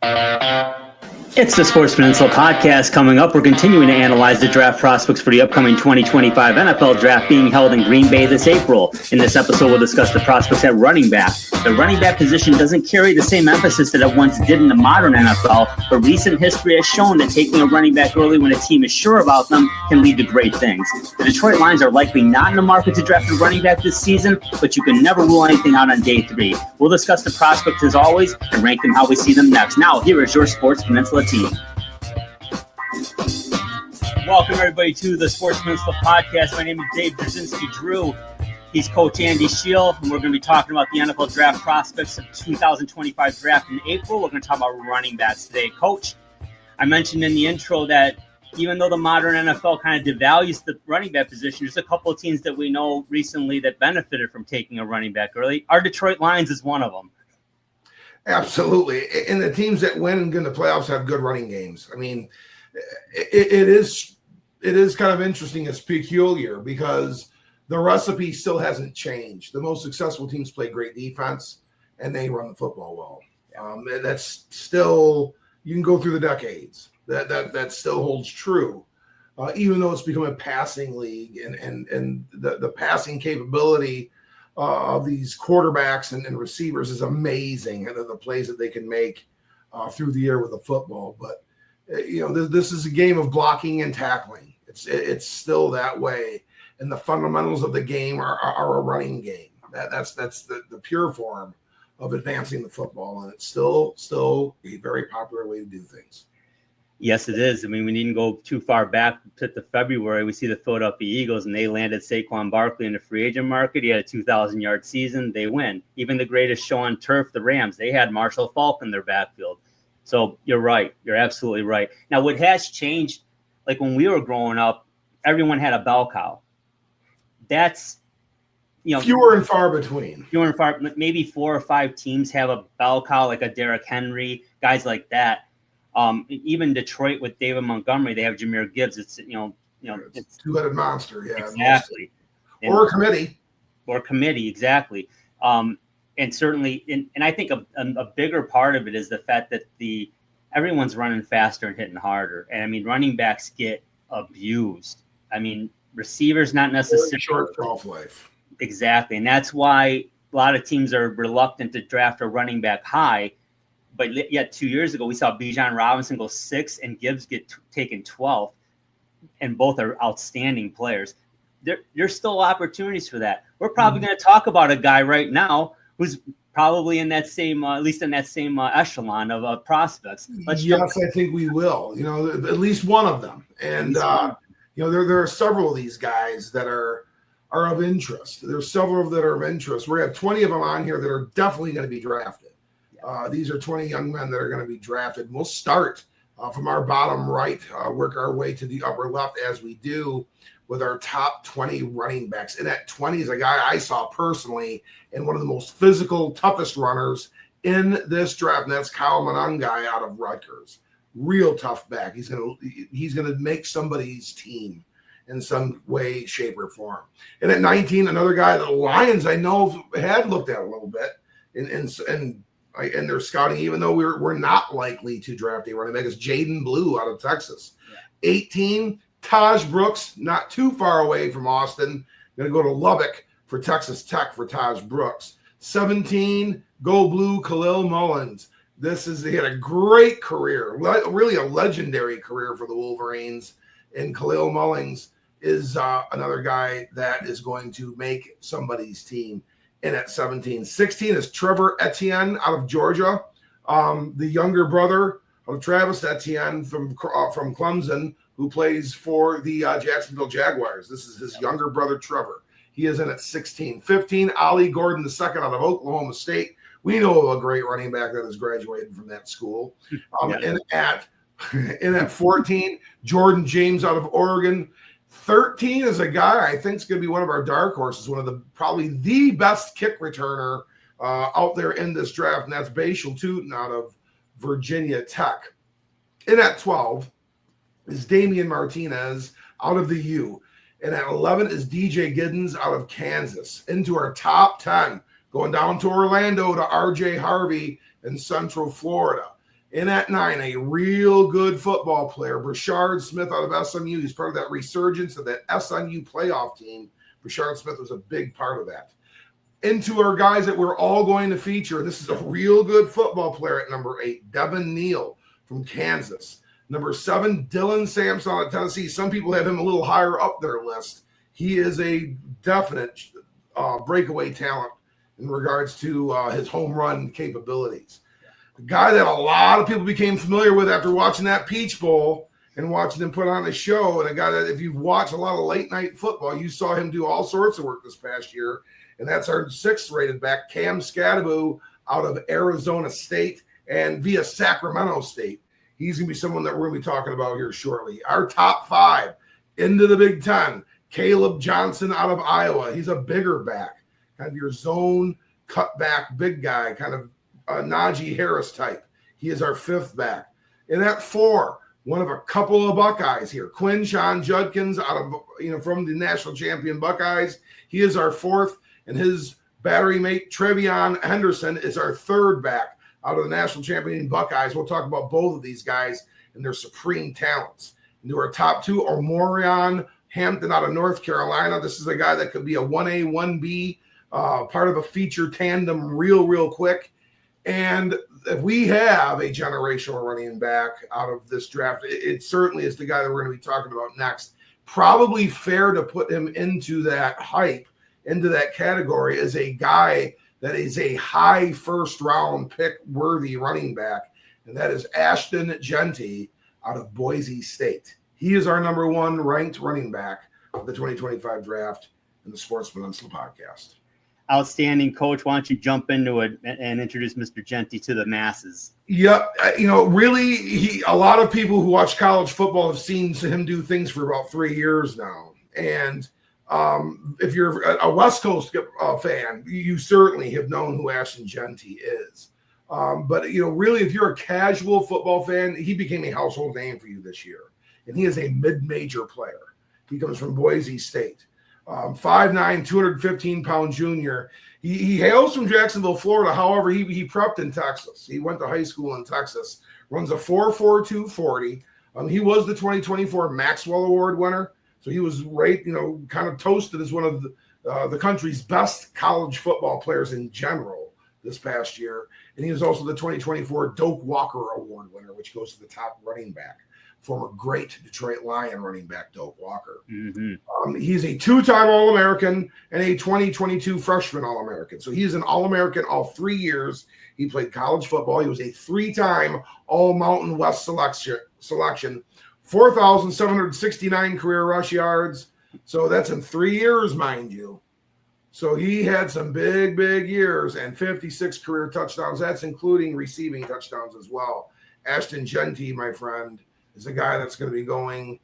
It's the Sports Peninsula podcast. Coming up, we're continuing to analyze the draft prospects for the upcoming 2025 NFL draft being held in Green Bay this April. In this episode, we'll discuss the prospects at running back. The running back position doesn't carry the same emphasis that it once did in the modern NFL, but recent history has shown that taking a running back early when a team is sure about them can lead to great things. The Detroit Lions are likely not in the market to draft a running back this season, but you can never rule anything out on day 3. We'll discuss the prospects as always and rank them how we see them next. Now, here is your Sports Peninsula team. Welcome, everybody, to the Sports Peninsula podcast. My name is Dave Brzezinski Drew. He's Coach Andy Scheel, and we're going to be talking about the NFL draft prospects of 2025 draft in April. We're going to talk about running backs today. Coach, I mentioned in the intro that even though the modern NFL kind of devalues the running back position, there's a couple of teams that we know recently that benefited from taking a running back early. Our Detroit Lions is one of them. Absolutely. And the teams that win and get in the playoffs have good running games. I mean, it is kind of interesting. It's peculiar because the recipe still hasn't changed. The most successful teams play great defense and they run the football well. That's still, you can go through the decades. That still holds true, even though it's become a passing league and the passing capability of these quarterbacks and receivers is amazing, and the plays that they can make through the air with the football. But this is a game of blocking and tackling. It's still that way, and the fundamentals of the game are a running game. That's the pure form of advancing the football, and it's still a very popular way to do things. Yes, it is. I mean, we needn't go too far back to February. We see the Philadelphia Eagles, and they landed Saquon Barkley in the free agent market. He had a 2,000-yard season. They win. Even the greatest show on turf, the Rams, they had Marshall Faulk in their backfield. So you're right. You're absolutely right. Now, what has changed, like when we were growing up, everyone had a bell cow. That's, fewer and far between. Maybe 4 or 5 teams have a bell cow, like a Derrick Henry, guys like that. Even Detroit with David Montgomery, they have Jahmyr Gibbs. It's it's two-headed monster, yeah, exactly. Or a committee, exactly. And certainly, and I think a bigger part of it is the fact that everyone's running faster and hitting harder. And I mean, running backs get abused. I mean, receivers not necessarily short shelf life. Exactly, and that's why a lot of teams are reluctant to draft a running back high. But yet 2 years ago, we saw Bijan Robinson go 6 and Gibbs get taken 12th, and both are outstanding players. There's still opportunities for that. We're probably going to talk about a guy right now who's probably in that same, at least in that same echelon of prospects. I think we will. At least one of them, and there are several of these guys that are of interest. There's several that are of interest. We have 20 of them on here that are definitely going to be drafted. These are 20 young men that are going to be drafted. And we'll start from our bottom right, work our way to the upper left as we do with our top 20 running backs. And at 20 is a guy I saw personally and one of the most physical, toughest runners in this draft, and that's Kyle Monangai out of Rutgers. Real tough back. He's gonna make somebody's team in some way, shape, or form. And at 19, another guy the Lions I know had looked at a little bit and they're scouting, even though we're not likely to draft a running back, is Jaden Blue out of Texas. Yeah. 18, Taj Brooks, not too far away from Austin. Going to go to Lubbock for Texas Tech for Taj Brooks. 17, Go Blue, Khalil Mullins. He had a great career, really a legendary career for the Wolverines. And Khalil Mullins is another guy that is going to make somebody's team. And at 17. 16 is Trevor Etienne out of Georgia, the younger brother of Travis Etienne from Clemson, who plays for the Jacksonville Jaguars. This is his younger brother, Trevor. He is in at 16. 15, Ollie Gordon II out of Oklahoma State. We know of a great running back that has graduated from that school. And at 14, Jordan James out of Oregon. 13 is a guy I think is going to be one of our dark horses, one of probably the best kick returner out there in this draft, and that's Bashal Tootin out of Virginia Tech. And at 12 is Damian Martinez out of the U. And at 11 is DJ Giddens out of Kansas. Into our top 10, going down to Orlando to RJ Harvey in Central Florida. In at 9, a real good football player, Brashard Smith out of SMU. He's part of that resurgence of that SMU playoff team. Brashard Smith was a big part of that. Into our guys that we're all going to feature. This is a real good football player at number 8, Devin Neal from Kansas. Number 7, Dylan Sampson out of Tennessee. Some people have him a little higher up their list. He is a definite breakaway talent in regards to his home run capabilities. The guy that a lot of people became familiar with after watching that Peach Bowl and watching him put on a show, and a guy that if you've watched a lot of late night football, you saw him do all sorts of work this past year, and that's our 6th rated back, Cam Scadaboo out of Arizona State and via Sacramento State. He's going to be someone that we're going to be talking about here shortly. Our top 5 into the Big Ten, Caleb Johnson out of Iowa. He's a bigger back, kind of your zone cut back big guy, kind of a Najee Harris type. He is our 5th back. And at 4, one of a couple of Buckeyes here, Quinshon Judkins out of, from the national champion Buckeyes. He is our 4th, and his battery mate Trevion Henderson is our 3rd back out of the national champion Buckeyes. We'll talk about both of these guys and their supreme talents. Into our top 2 are Omarion Hampton out of North Carolina. This is a guy that could be a 1A, 1B, part of a feature tandem real quick. And if we have a generational running back out of this draft, it certainly is the guy that we're going to be talking about next. Probably fair to put him into that hype, into that category as a guy that is a high first-round pick-worthy running back, and that is Ashton Jeanty out of Boise State. He is our number 1 ranked running back of the 2025 draft in the Sportsman Unsolved podcast. Outstanding, Coach. Why don't you jump into it and introduce Mr. Jeanty to the masses? Yep. Really, a lot of people who watch college football have seen him do things for about 3 years now. And if you're a West Coast fan, you certainly have known who Ashton Jeanty is. But, really, if you're a casual football fan, he became a household name for you this year. And he is a mid-major player. He comes from Boise State. 5'9", 215-pound junior. He hails from Jacksonville, Florida. However, he prepped in Texas. He went to high school in Texas. Runs a 4.42 40. He was the 2024 Maxwell Award winner. So he was kind of toasted as one of the country's best college football players in general this past year. And he was also the 2024 Doak Walker Award winner, which goes to the top running back. Former great Detroit Lion running back Doak Walker. Mm-hmm. He's a 2-time All-American and a 2022 freshman All-American. So he's an All-American all 3 years. He played college football. He was a 3-time All-Mountain West selection, 4,769 career rush yards. So that's in 3 years, mind you. So he had some big years and 56 career touchdowns. That's including receiving touchdowns as well. Ashton Jeanty, my friend, is a guy that's going to be going.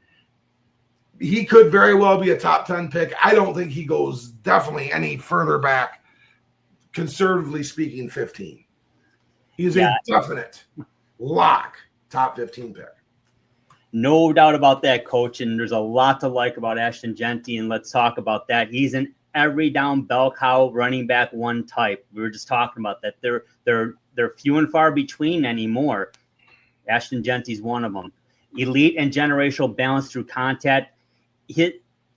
He could very well be a top 10 pick. I don't think he goes definitely any further back, conservatively speaking, 15. He's a definite lock top 15 pick. No doubt about that, Coach. And there's a lot to like about Ashton Jeanty, and let's talk about that. He's an every down bell cow running back 1 type. We were just talking about that. They're few and far between anymore. Ashton Jeanty's one of them. Elite and generational balance through contact. You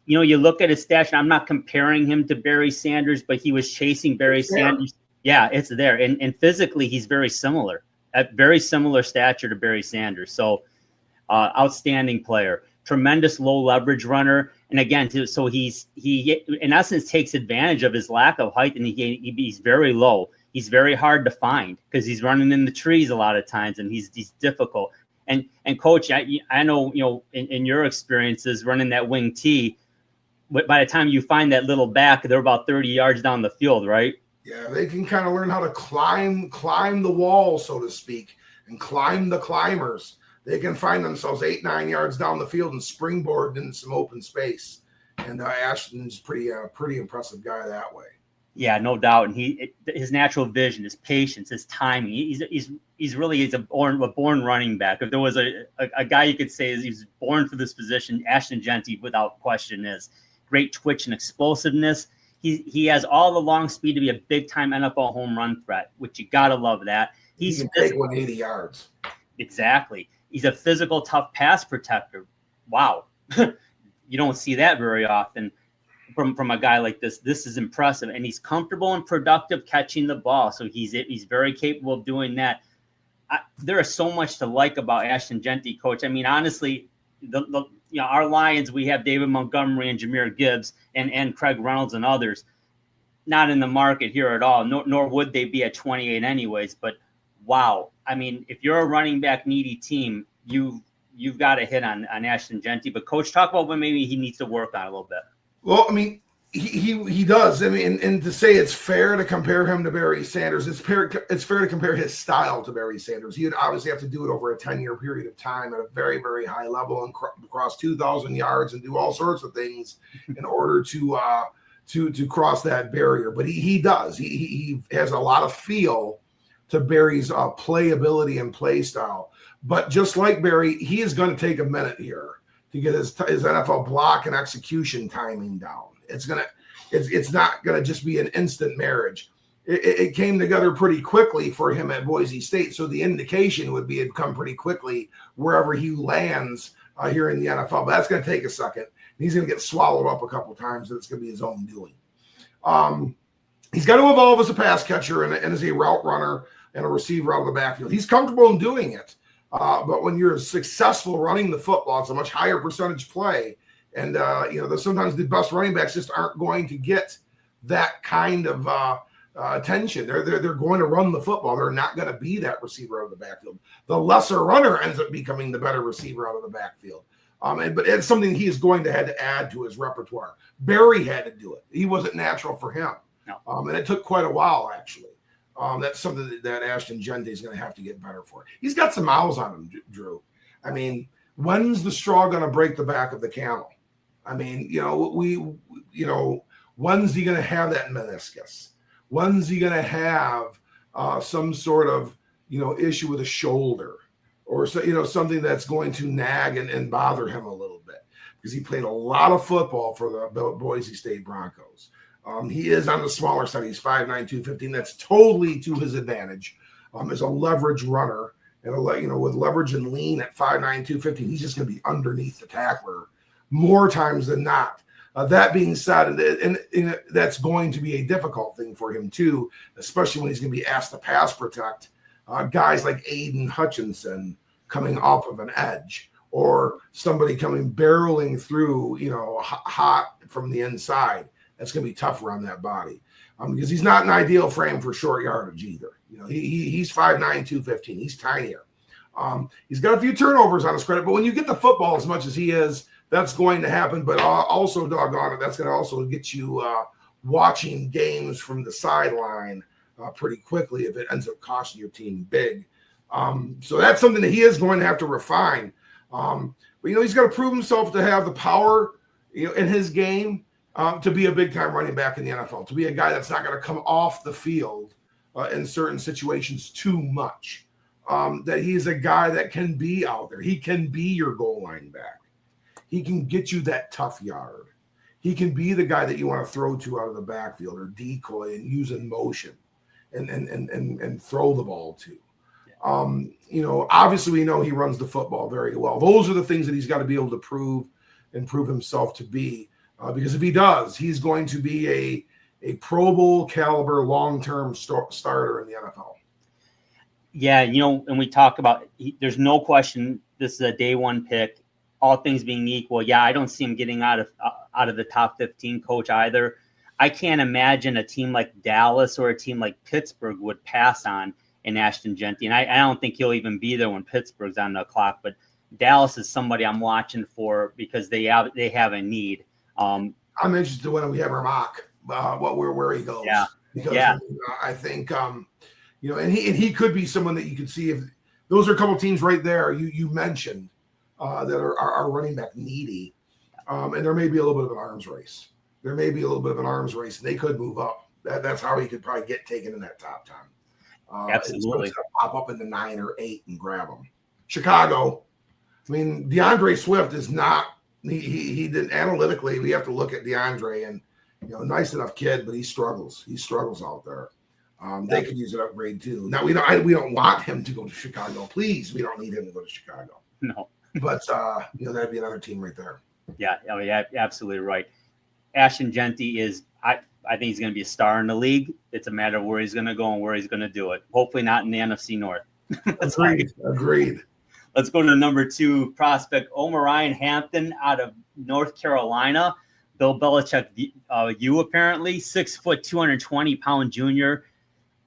look at his stats, and I'm not comparing him to Barry Sanders, but he was chasing Barry Sanders. Yeah, it's there. And physically, he's very similar. At very similar stature to Barry Sanders. So, outstanding player. Tremendous low leverage runner. And again, so he in essence takes advantage of his lack of height, and he's very low. He's very hard to find because he's running in the trees a lot of times, and he's difficult. And Coach, I know, in your experiences running that wing T, by the time you find that little back, they're about 30 yards down the field, right? Yeah, they can kind of learn how to climb the wall, so to speak, and climb the climbers. They can find themselves 8-9 yards down the field and springboard in some open space. And Ashton's pretty impressive guy that way. Yeah, no doubt. And his natural vision, his patience, his timing. He's really a born running back. If there was a guy you could say he's born for this position, Ashton Jeanty, without question, is great twitch and explosiveness. He has all the long speed to be a big time NFL home run threat, which you gotta love that. He can take 180 yards. Exactly. He's a physical, tough pass protector. Wow. You don't see that very often from a guy like this. This is impressive, and he's comfortable and productive catching the ball. So he's very capable of doing that. There is so much to like about Ashton Jeanty, Coach. I mean, honestly, our Lions, we have David Montgomery and Jahmyr Gibbs and Craig Reynolds and others not in the market here at all, nor would they be at 28 anyways. But wow, I mean, if you're a running back needy team, you've got to hit on Ashton Jeanty. But Coach, talk about what maybe he needs to work on a little bit. Well, I mean, he does. I mean, and to say it's fair to compare him to Barry Sanders, it's fair to compare his style to Barry Sanders. He would obviously have to do it over a 10-year period of time at a very, very high level and cross 2,000 yards and do all sorts of things in order to cross that barrier. But he does. He has a lot of feel to Barry's playability and play style. But just like Barry, he is going to take a minute here to get his NFL block and execution timing down. It's not going to just be an instant marriage. It came together pretty quickly for him at Boise State. So the indication would be it'd come pretty quickly wherever he lands here in the NFL. But that's going to take a second. He's going to get swallowed up a couple times, and it's going to be his own doing. He's got to evolve as a pass catcher and as a route runner and a receiver out of the backfield. He's comfortable in doing it. But when you're successful running the football, it's a much higher percentage play. And, sometimes the best running backs just aren't going to get that kind of attention. They're going to run the football. They're not going to be that receiver out of the backfield. The lesser runner ends up becoming the better receiver out of the backfield. But it's something he is going to have to add to his repertoire. Barry had to do it. He wasn't natural for him. No. And it took quite a while, actually. That's something that Ashton Jeanty is going to have to get better for. He's got some miles on him, Drew. I mean, when's the straw going to break the back of the camel? I mean, when's he going to have that meniscus? When's he going to have some sort of, issue with a shoulder or, something that's going to nag and bother him a little bit? Because he played a lot of football for the Boise State Broncos. He is on the smaller side. He's 5'9", 215. That's totally to his advantage. As a leverage runner and with leverage and lean at 5'9", 215, he's just going to be underneath the tackler more times than not. That being said, and that's going to be a difficult thing for him too, especially when he's going to be asked to pass protect guys like Aiden Hutchinson coming off of an edge or somebody coming barreling through, hot from the inside. That's going to be tough around that body because he's not an ideal frame for short yardage either. He's 5'9", 215. He's tinier. He's got a few turnovers on his credit, but when you get the football as much as he is, that's going to happen. But also, doggone it, that's going to also get you watching games from the sideline pretty quickly if it ends up costing your team big. So that's something that he is going to have to refine. But he's got to prove himself to have the power, in his game. To be a big-time running back in the NFL, to be a guy that's not going to come off the field in certain situations too much, that he's a guy that can be out there. He can be your goal line back. He can get you that tough yard. He can be the guy that you want to throw to out of the backfield or decoy and use in motion and throw the ball to. Obviously we know he runs the football very well. Those are the things that he's got to be able to prove himself to be. Because if he does, he's going to be a Pro Bowl caliber long-term starter in the NFL. Yeah, and we talk about there's no question this is a day one pick. All things being equal, yeah, I don't see him getting out of the top 15, Coach, either. I can't imagine a team like Dallas or a team like Pittsburgh would pass on an Ashton Jeanty, and I don't think he'll even be there when Pittsburgh's on the clock. But Dallas is somebody I'm watching for because they have a need. I'm interested when we have our mock, where he goes. Yeah. Because I think, and he could be someone that you could see if those are a couple teams right there you mentioned that are running back needy. And there may be a little bit of an arms race. And they could move up. That's how he could probably get taken in that top 10. Absolutely. Pop up in the 9 or 8 and grab them. Chicago. I mean, DeAndre Swift is not. He didn't analytically. We have to look at DeAndre and nice enough kid, but he struggles. He struggles out there. They could use an upgrade too. Now we don't want him to go to Chicago. Please, we don't need him to go to Chicago. No. But that'd be another team right there. Yeah, absolutely right. Ashton Jeanty is I think he's going to be a star in the league. It's a matter of where he's going to go and where he's going to do it. Hopefully not in the NFC North. Agreed. Let's go to the number 2 prospect, Omarion Hampton out of North Carolina. Bill Belichick, apparently 6 foot, 220-pound junior.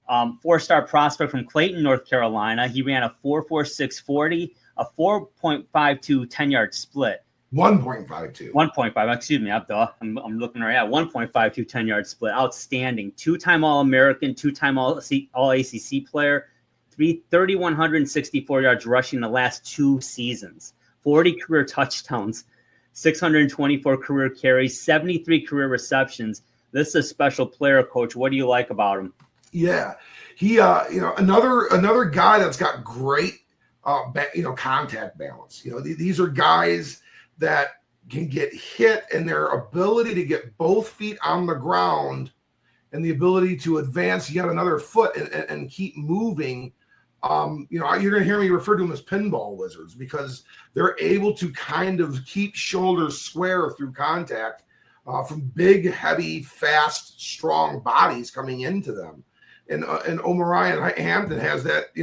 4-star prospect from Clayton, North Carolina. He ran a 4.46 40, a 4.52 10-yard split. 1.52. 1.5. Excuse me. I'm looking right at 1.52 10-yard split. Outstanding. 2-time All-American, 2-time All-ACC player. 3,164 yards rushing the last 2 seasons. 40 career touchdowns. 624 career carries. 73 career receptions. This is a special player, Coach. What do you like about him? Yeah, he another guy that's got great contact balance. These are guys that can get hit, and their ability to get both feet on the ground and the ability to advance yet another foot and keep moving. You're going to hear me refer to them as pinball wizards because they're able to kind of keep shoulders square through contact from big, heavy, fast, strong bodies coming into them. And Omarion Hampton has that,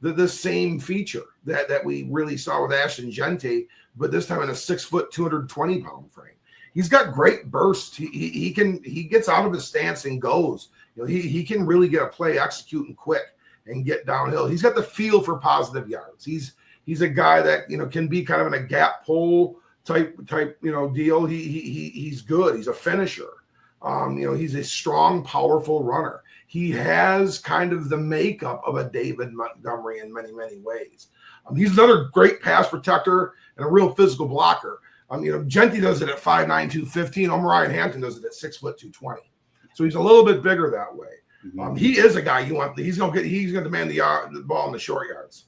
this same feature that we really saw with Ashton Jeanty, but this time in a 6 foot, 220-pound frame. He's got great burst. He gets out of his stance and goes. He can really get a play executing quick and get downhill. He's got the feel for positive yards. He's a guy that can be kind of in a gap pull type deal. He's good. He's a finisher. He's a strong, powerful runner. He has kind of the makeup of a David Montgomery in many, many ways. He's another great pass protector and a real physical blocker. Jeanty does it at 5'9", 215. Omarion Hampton does it at 6 foot, 220. So he's a little bit bigger that way. Mm-hmm. He is a guy you want. He's going to demand the ball in the short yards.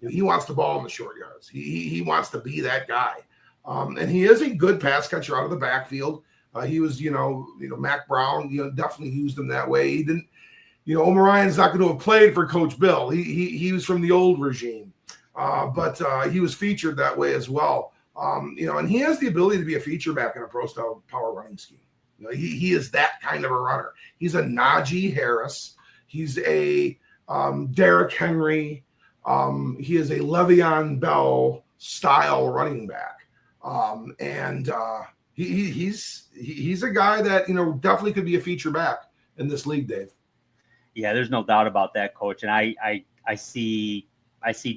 He wants the ball in the short yards. He wants to be that guy. And he is a good pass catcher out of the backfield. He was, Mac Brown, definitely used him that way. He didn't, Omarion's not going to have played for Coach Bill. He was from the old regime, but he was featured that way as well. And he has the ability to be a feature back in a pro style power running scheme. He is that kind of a runner. He's a Najee Harris. He's a Derrick Henry. He is a Le'Veon Bell style running back. He's a guy that definitely could be a feature back in this league, Dave. Yeah, there's no doubt about that, Coach. And I see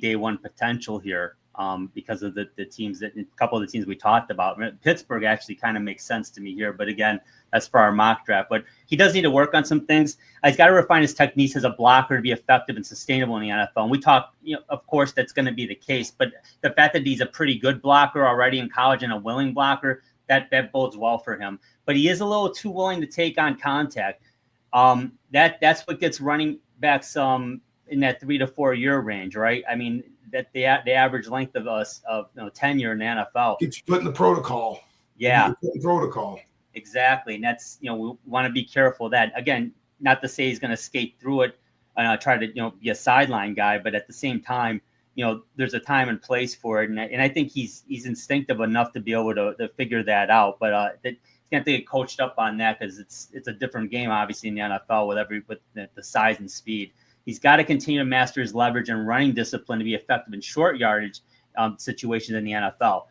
day one potential here because of the teams a couple of the teams we talked about. Pittsburgh actually kind of makes sense to me here, but again, that's for our mock draft. But he does need to work on some things. He's got to refine his techniques as a blocker to be effective and sustainable in the NFL. And we talk, of course, that's going to be the case. But the fact that he's a pretty good blocker already in college and a willing blocker, that bodes well for him. But he is a little too willing to take on contact. That's what gets running backs in that 3 to 4 year range, right? I mean, that the average length of tenure in the NFL. Gets you put in the protocol. Yeah. Protocol. Exactly. And that's, we want to be careful of that. Again, not to say he's going to skate through it and try to, be a sideline guy, but at the same time, there's a time and place for it. And I think he's instinctive enough to be able to figure that out. But he's going to get coached up on that because it's a different game, obviously, in the NFL with the size and speed. He's got to continue to master his leverage and running discipline to be effective in short yardage situations in the NFL.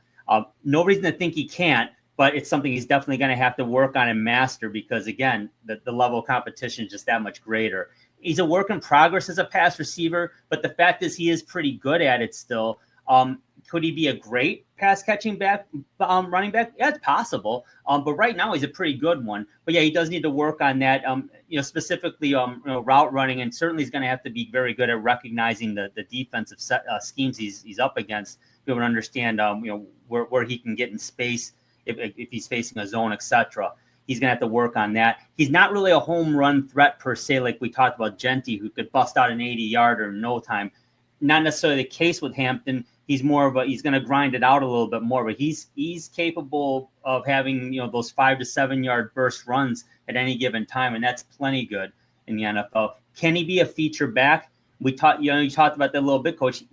No reason to think he can't, but it's something he's definitely going to have to work on and master because, again, the level of competition is just that much greater. He's a work in progress as a pass receiver, but the fact is he is pretty good at it still. Could he be a great pass catching back, running back? Yeah, it's possible. But right now he's a pretty good one. But yeah, he does need to work on that. Specifically, route running, and certainly he's going to have to be very good at recognizing the defensive schemes he's up against. To be able to understand, where he can get in space if he's facing a zone, etc. He's going to have to work on that. He's not really a home run threat per se, like we talked about Jeanty, who could bust out an 80-yarder in no time. Not necessarily the case with Hampton. He's more of he's going to grind it out a little bit more, but he's capable of having, those 5 to 7 yard burst runs at any given time. And that's plenty good. in the NFL. Can he be a feature back? You talked about that a little bit, Coach.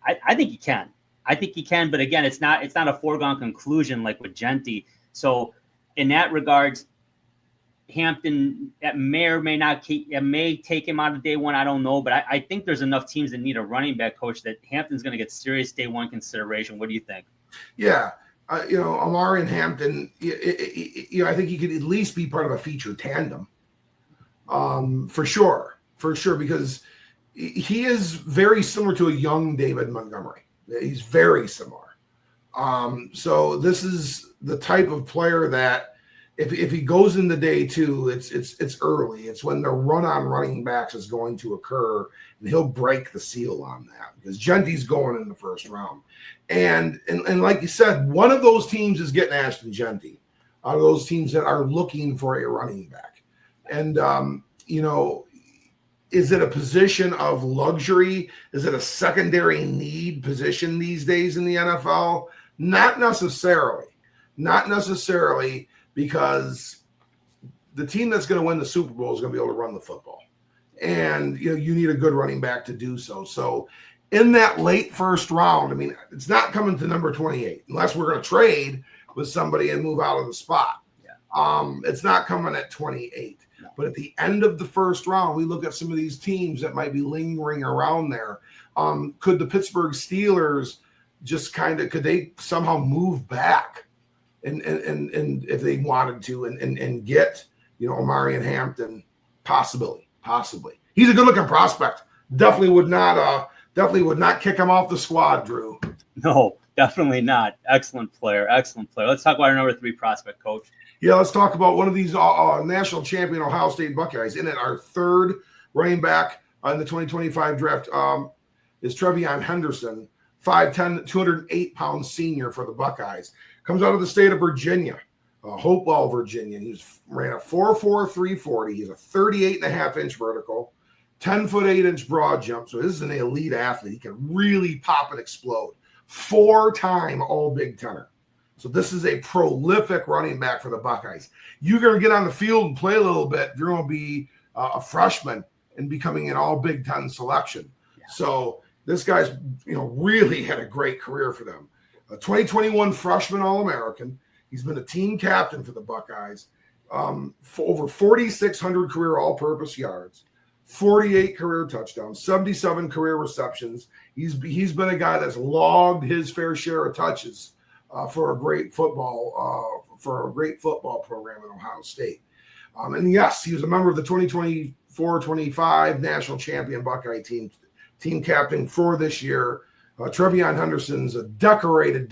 I think he can. I think he can, but again, it's not a foregone conclusion like with Jeanty. So in that regards, Hampton that may or may not may take him out of day one. I don't know, but I think there's enough teams that need a running back coach that Hampton's going to get serious day one consideration. What do you think? Yeah. Omarion Hampton, I think he could at least be part of a feature tandem. For sure, because he is very similar to a young David Montgomery. He's very similar. So this is the type of player that if he goes into day two, it's early. It's when the run on running backs is going to occur, and he'll break the seal on that because Jeanty's going in the first round. And like you said, one of those teams is getting Ashton Jeanty out of those teams that are looking for a running back. And, is it a position of luxury? Is it a secondary need position these days in the NFL? Not necessarily, because the team that's going to win the Super Bowl is going to be able to run the football. And, you need a good running back to do so. So in that late first round, I mean, it's not coming to number 28 unless we're going to trade with somebody and move out of the spot. Yeah. It's not coming at 28. No. But at the end of the first round, we look at some of these teams that might be lingering around there. Could the Pittsburgh Steelers just could they somehow move back and if they wanted to and get, Omarion Hampton? Possibly. He's a good looking prospect. Definitely would not kick him off the squad, Drew. No, definitely not. Excellent player. Let's talk about our number 3 prospect, Coach. Yeah, let's talk about one of these national champion Ohio State Buckeyes. In it, our third running back in the 2025 draft is TreVeyon Henderson, 5'10", 208-pound senior for the Buckeyes. Comes out of the state of Virginia, Hopewell, Virginia. He ran a 4.4 340. He's a 38.5-inch vertical, 10-foot 8-inch broad jump. So this is an elite athlete. He can really pop and explode. 4-time All Big Tenner. So this is a prolific running back for the Buckeyes. You're going to get on the field and play a little bit. You're going to be a freshman and becoming an All Big Ten selection. Yeah. So this guy's, really had a great career for them. A 2021 freshman All-American. He's been a team captain for the Buckeyes. For over 4,600 career all-purpose yards, 48 career touchdowns, 77 career receptions. He's been a guy that's logged his fair share of touches for a great football program at Ohio State. And yes, he was a member of the 2024-25 national champion Buckeye team captain for this year. TreVeyon Henderson's a decorated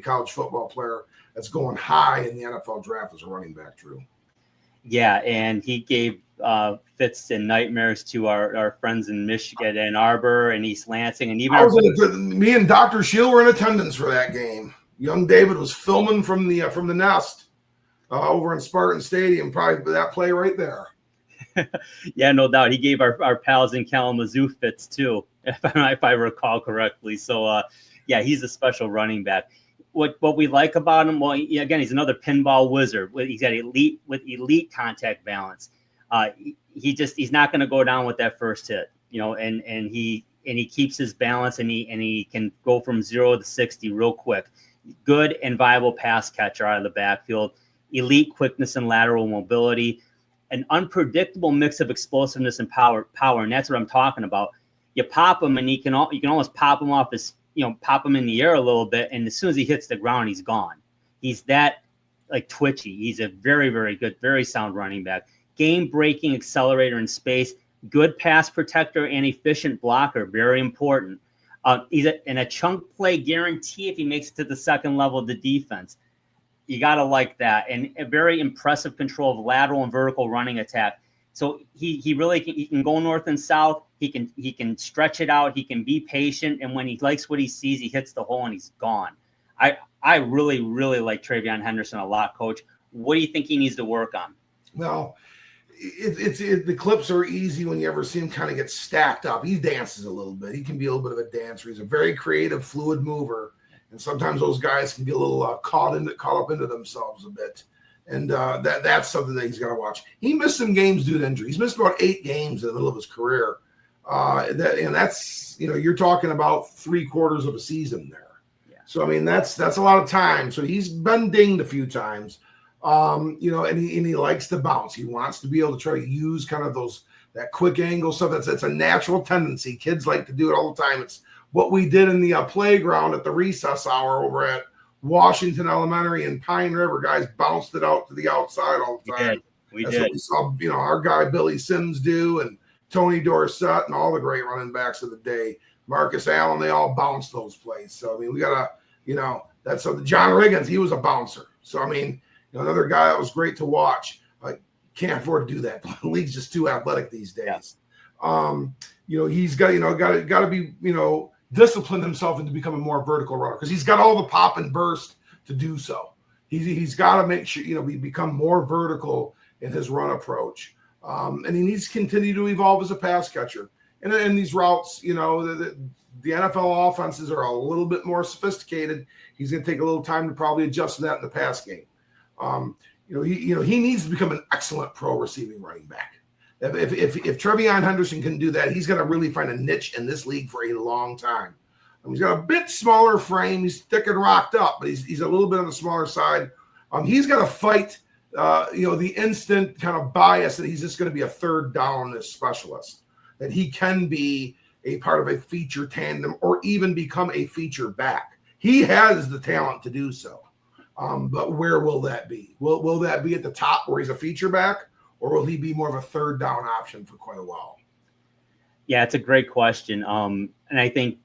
college football player that's going high in the NFL draft as a running back, Drew. Yeah, and he gave fits and nightmares to our friends in Michigan, Ann Arbor and East Lansing, and even me and Dr. Shield were in attendance for that game. Young David was filming from the nest over in Spartan Stadium, probably that play right there. Yeah, no doubt. He gave our pals in Kalamazoo fits too, if I recall correctly. So, yeah, he's a special running back. What we like about him, well, again, he's another pinball wizard. He's got elite contact balance. He's not going to go down with that first hit, and he keeps his balance and he can go from 0 to 60 real quick. Good and viable pass catcher out of the backfield, elite quickness and lateral mobility, an unpredictable mix of explosiveness and power, and that's what I'm talking about. You pop him, and you can almost pop him off his, pop him in the air a little bit, and as soon as he hits the ground, he's gone. He's that twitchy. He's a very, very good, very sound running back. Game-breaking accelerator in space, good pass protector and efficient blocker, very important. He's in a chunk play guarantee if he makes it to the second level of the defense. You got to like that. And a very impressive control of lateral and vertical running attack. So he really can go north and south. He can stretch it out. He can be patient. And when he likes what he sees, he hits the hole and he's gone. I really, really like TreVeyon Henderson a lot, Coach. What do you think he needs to work on? Well, the clips are easy when you ever see him kind of get stacked up. He dances a little bit. He can be a little bit of a dancer. He's a very creative, fluid mover. And sometimes those guys can be a little caught up into themselves a bit. And that's something that he's got to watch. He missed some games due to injury. He's missed about 8 games in the middle of his career. That's, you're talking about 3/4 of a season there. Yeah. So, I mean, that's a lot of time. So he's been dinged a few times, and he likes to bounce. He wants to be able to try to use kind of that quick angle stuff. That's a natural tendency. Kids like to do it all the time. It's what we did in the playground at the recess hour over at Washington Elementary and Pine River. Guys bounced it out to the outside all the time. That's what we saw, our guy Billy Sims do, and Tony Dorsett and all the great running backs of the day. Marcus Allen, they all bounced those plays. So, I mean, we got to, that's John Riggins, he was a bouncer. So, I mean, another guy that was great to watch. Can't afford to do that. The league's just too athletic these days. Yeah. He's got to be, discipline himself into becoming a more vertical runner because he's got all the pop and burst to do so. He's got to make sure, become more vertical in his run approach. And he needs to continue to evolve as a pass catcher. And in these routes, the NFL offenses are a little bit more sophisticated. He's going to take a little time to probably adjust to that in the pass game. He needs to become an excellent pro receiving running back. If Trevion Henderson can do that, he's going to really find a niche in this league for a long time. He's got a bit smaller frame. He's thick and rocked up, but he's a little bit on the smaller side. He's got to fight, the instant kind of bias that he's just going to be a third down specialist, that he can be a part of a feature tandem or even become a feature back. He has the talent to do so. But where will that be? Will that be at the top where he's a feature back? Or will he be more of a third down option for quite a while? Yeah, it's a great question. And I think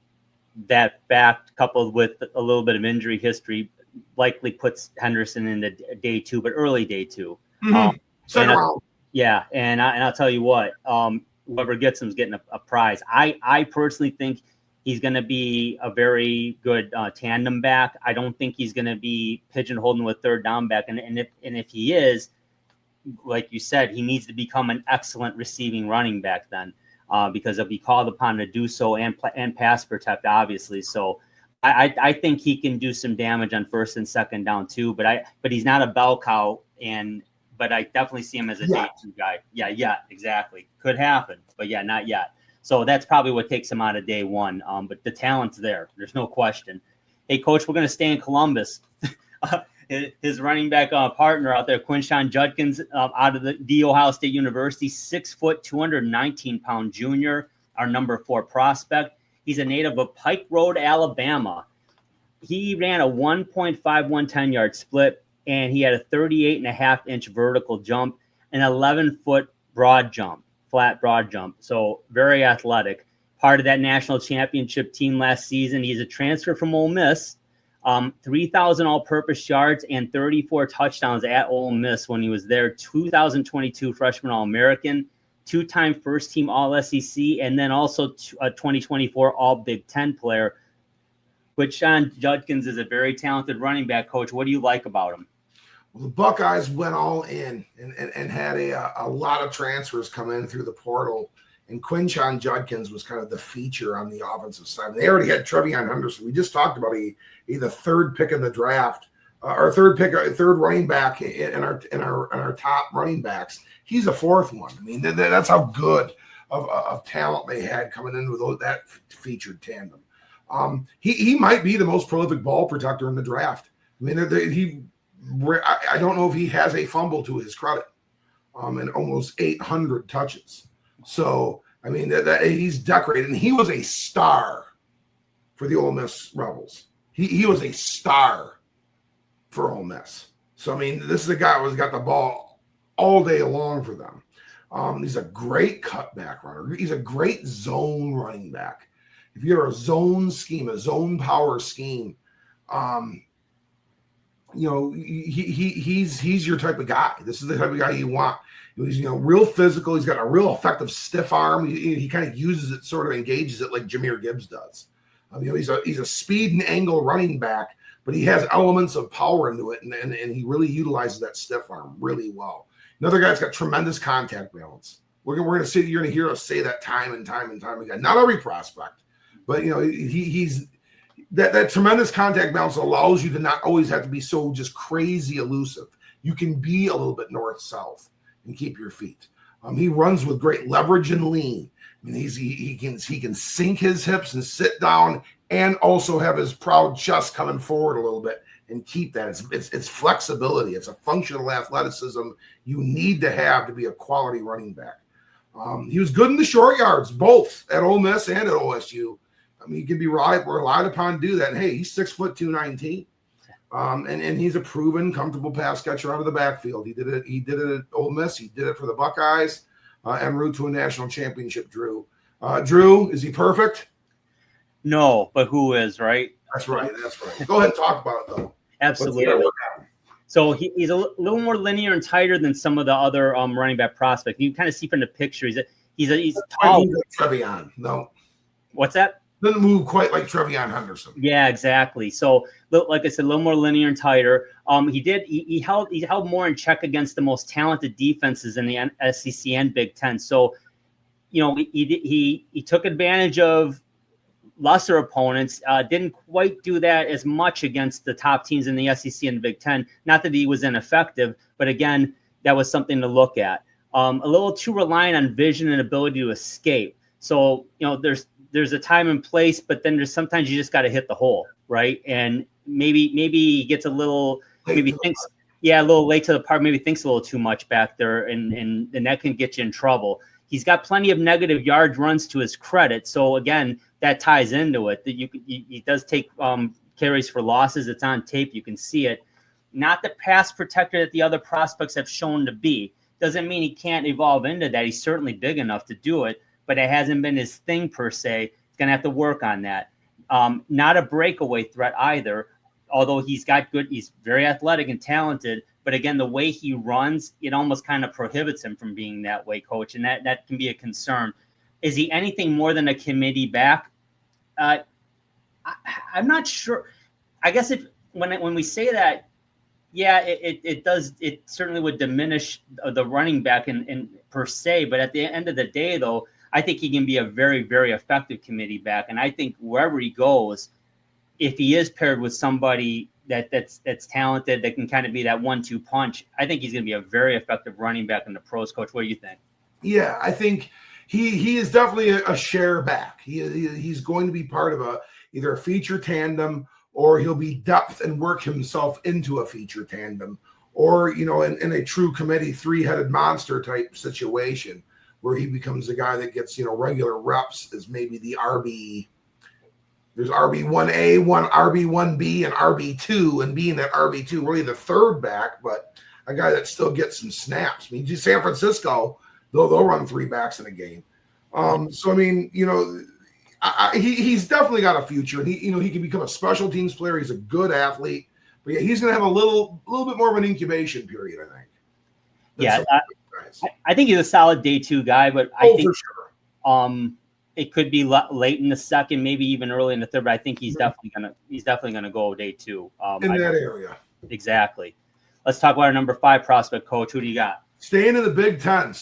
that fact, coupled with a little bit of injury history, likely puts Henderson in the day 2, but early day 2. Second round. Yeah, and I'll tell you what, whoever gets him is getting a prize. I personally think he's going to be a very good tandem back. I don't think he's going to be pigeonholed with third down back. And if he is, like you said, he needs to become an excellent receiving running back then, because he'll be called upon to do so and pass protect, obviously. So I think he can do some damage on first and second down too. But he's not a bell cow, but I definitely see him as a day 2 guy. Yeah, exactly. Could happen, but not yet. So that's probably what takes him out of day 1. But the talent's there. There's no question. Hey, Coach, we're going to stay in Columbus. His running back partner out there, Quinshon Judkins, out of the Ohio State University, 6 foot, 219-pound junior, our number 4 prospect. He's a native of Pike Road, Alabama. He ran a 1.51 10-yard split, and he had a 38.5-inch vertical jump, an 11-foot flat broad jump. So very athletic. Part of that national championship team last season. He's a transfer from Ole Miss. 3,000 all-purpose yards and 34 touchdowns at Ole Miss when he was there. 2022 freshman All-American, 2-time first-team All-SEC, and then also a 2024 All-Big Ten player. Quinshon Judkins is a very talented running back. Coach, what do you like about him? Well, the Buckeyes went all in and had a lot of transfers come in through the portal. And Quinshon Judkins was kind of the feature on the offensive side. They already had Trevion Henderson. We just talked about the third pick in the draft, our third running back in our top running backs. He's a 4th one. I mean, that's how good of talent they had coming in with that featured tandem. He might be the most prolific ball protector in the draft. I mean, I don't know if he has a fumble to his credit, and almost 800 touches. So, I mean, that he's decorated, and he was a star for the Ole Miss Rebels. He was a star for Ole Miss. So, I mean, this is a guy who's got the ball all day long for them. He's a great cutback runner. He's a great zone running back. If you're a zone scheme, a zone power scheme, he's your type of guy. This is the type of guy you want. He's real physical. He's got a real effective stiff arm. He kind of uses it, sort of engages it like Jahmyr Gibbs does. He's a speed and angle running back, but he has elements of power into it, and he really utilizes that stiff arm really well. Another guy's got tremendous contact balance. You're going to hear us say that time and time and time again. Not every prospect, but he's that tremendous contact balance allows you to not always have to be so just crazy elusive. you can be a little bit north-south and keep your feet. He runs with great leverage and lean. I mean, he can sink his hips and sit down and also have his proud chest coming forward a little bit and keep that. It's flexibility. It's a functional athleticism you need to have to be a quality running back. He was good in the short yards, both at Ole Miss and at OSU. I mean, he can be relied upon to do that. And hey, he's 6'2", 219. And he's a proven, comfortable pass catcher out of the backfield. He did it at Ole Miss. He did it for the Buckeyes, en route to a national championship. Drew, is he perfect? No, but who is, right? That's right. Go ahead and talk about it, though. Absolutely. So he's a little more linear and tighter than some of the other running back prospects. You can kind of see from the picture, he's tall. Trevion, no. What's that? Doesn't move quite like Trevion Henderson. Yeah, exactly. So, like I said, a little more linear and tighter. He held more in check against the most talented defenses in the SEC and Big Ten. So, he took advantage of lesser opponents. Didn't quite do that as much against the top teams in the SEC and the Big Ten. Not that he was ineffective, but again, that was something to look at. A little too reliant on vision and ability to escape. So, there's a time and place, but then there's sometimes you just got to hit the hole, right? And maybe he gets a little, a little late to the party, maybe thinks a little too much back there, and that can get you in trouble. He's got plenty of negative yard runs to his credit. So again, that ties into it. That he does take carries for losses. It's on tape. You can see it. Not the pass protector that the other prospects have shown to be. Doesn't mean he can't evolve into that. He's certainly big enough to do it, but it hasn't been his thing per se. He's going to have to work on that. Not a breakaway threat either, although he's very athletic and talented. But again, the way he runs, it almost kind of prohibits him from being that way, Coach. And that can be a concern. Is he anything more than a committee back? I'm not sure. I guess when we say that, yeah, it does. It certainly would diminish the running back in per se. But at the end of the day, though, I think he can be a very, very effective committee back. And I think wherever he goes, if he is paired with somebody that's talented, that can kind of be that 1-2 punch, I think he's going to be a very effective running back in the pros. Coach, what do you think? Yeah, I think he is definitely a share back. He's going to be part of either a feature tandem, or he'll be depth and work himself into a feature tandem, or in a true committee 3-headed monster type situation where he becomes the guy that gets regular reps as maybe the RB. There's RB1A, RB1B, and RB2, and being that RB2 really the third back, but a guy that still gets some snaps. I mean, San Francisco, they'll run 3 backs in a game. So I mean, he's definitely got a future, and he can become a special teams player. He's a good athlete, but yeah, he's going to have a little bit more of an incubation period, I think. I think he's a solid day 2 guy, but I think for sure. It could be late in the second, maybe even early in the third. But I think he's definitely gonna go day 2 in that area. Exactly. Let's talk about our number 5 prospect, Coach. Who do you got? Staying in the Big Ten,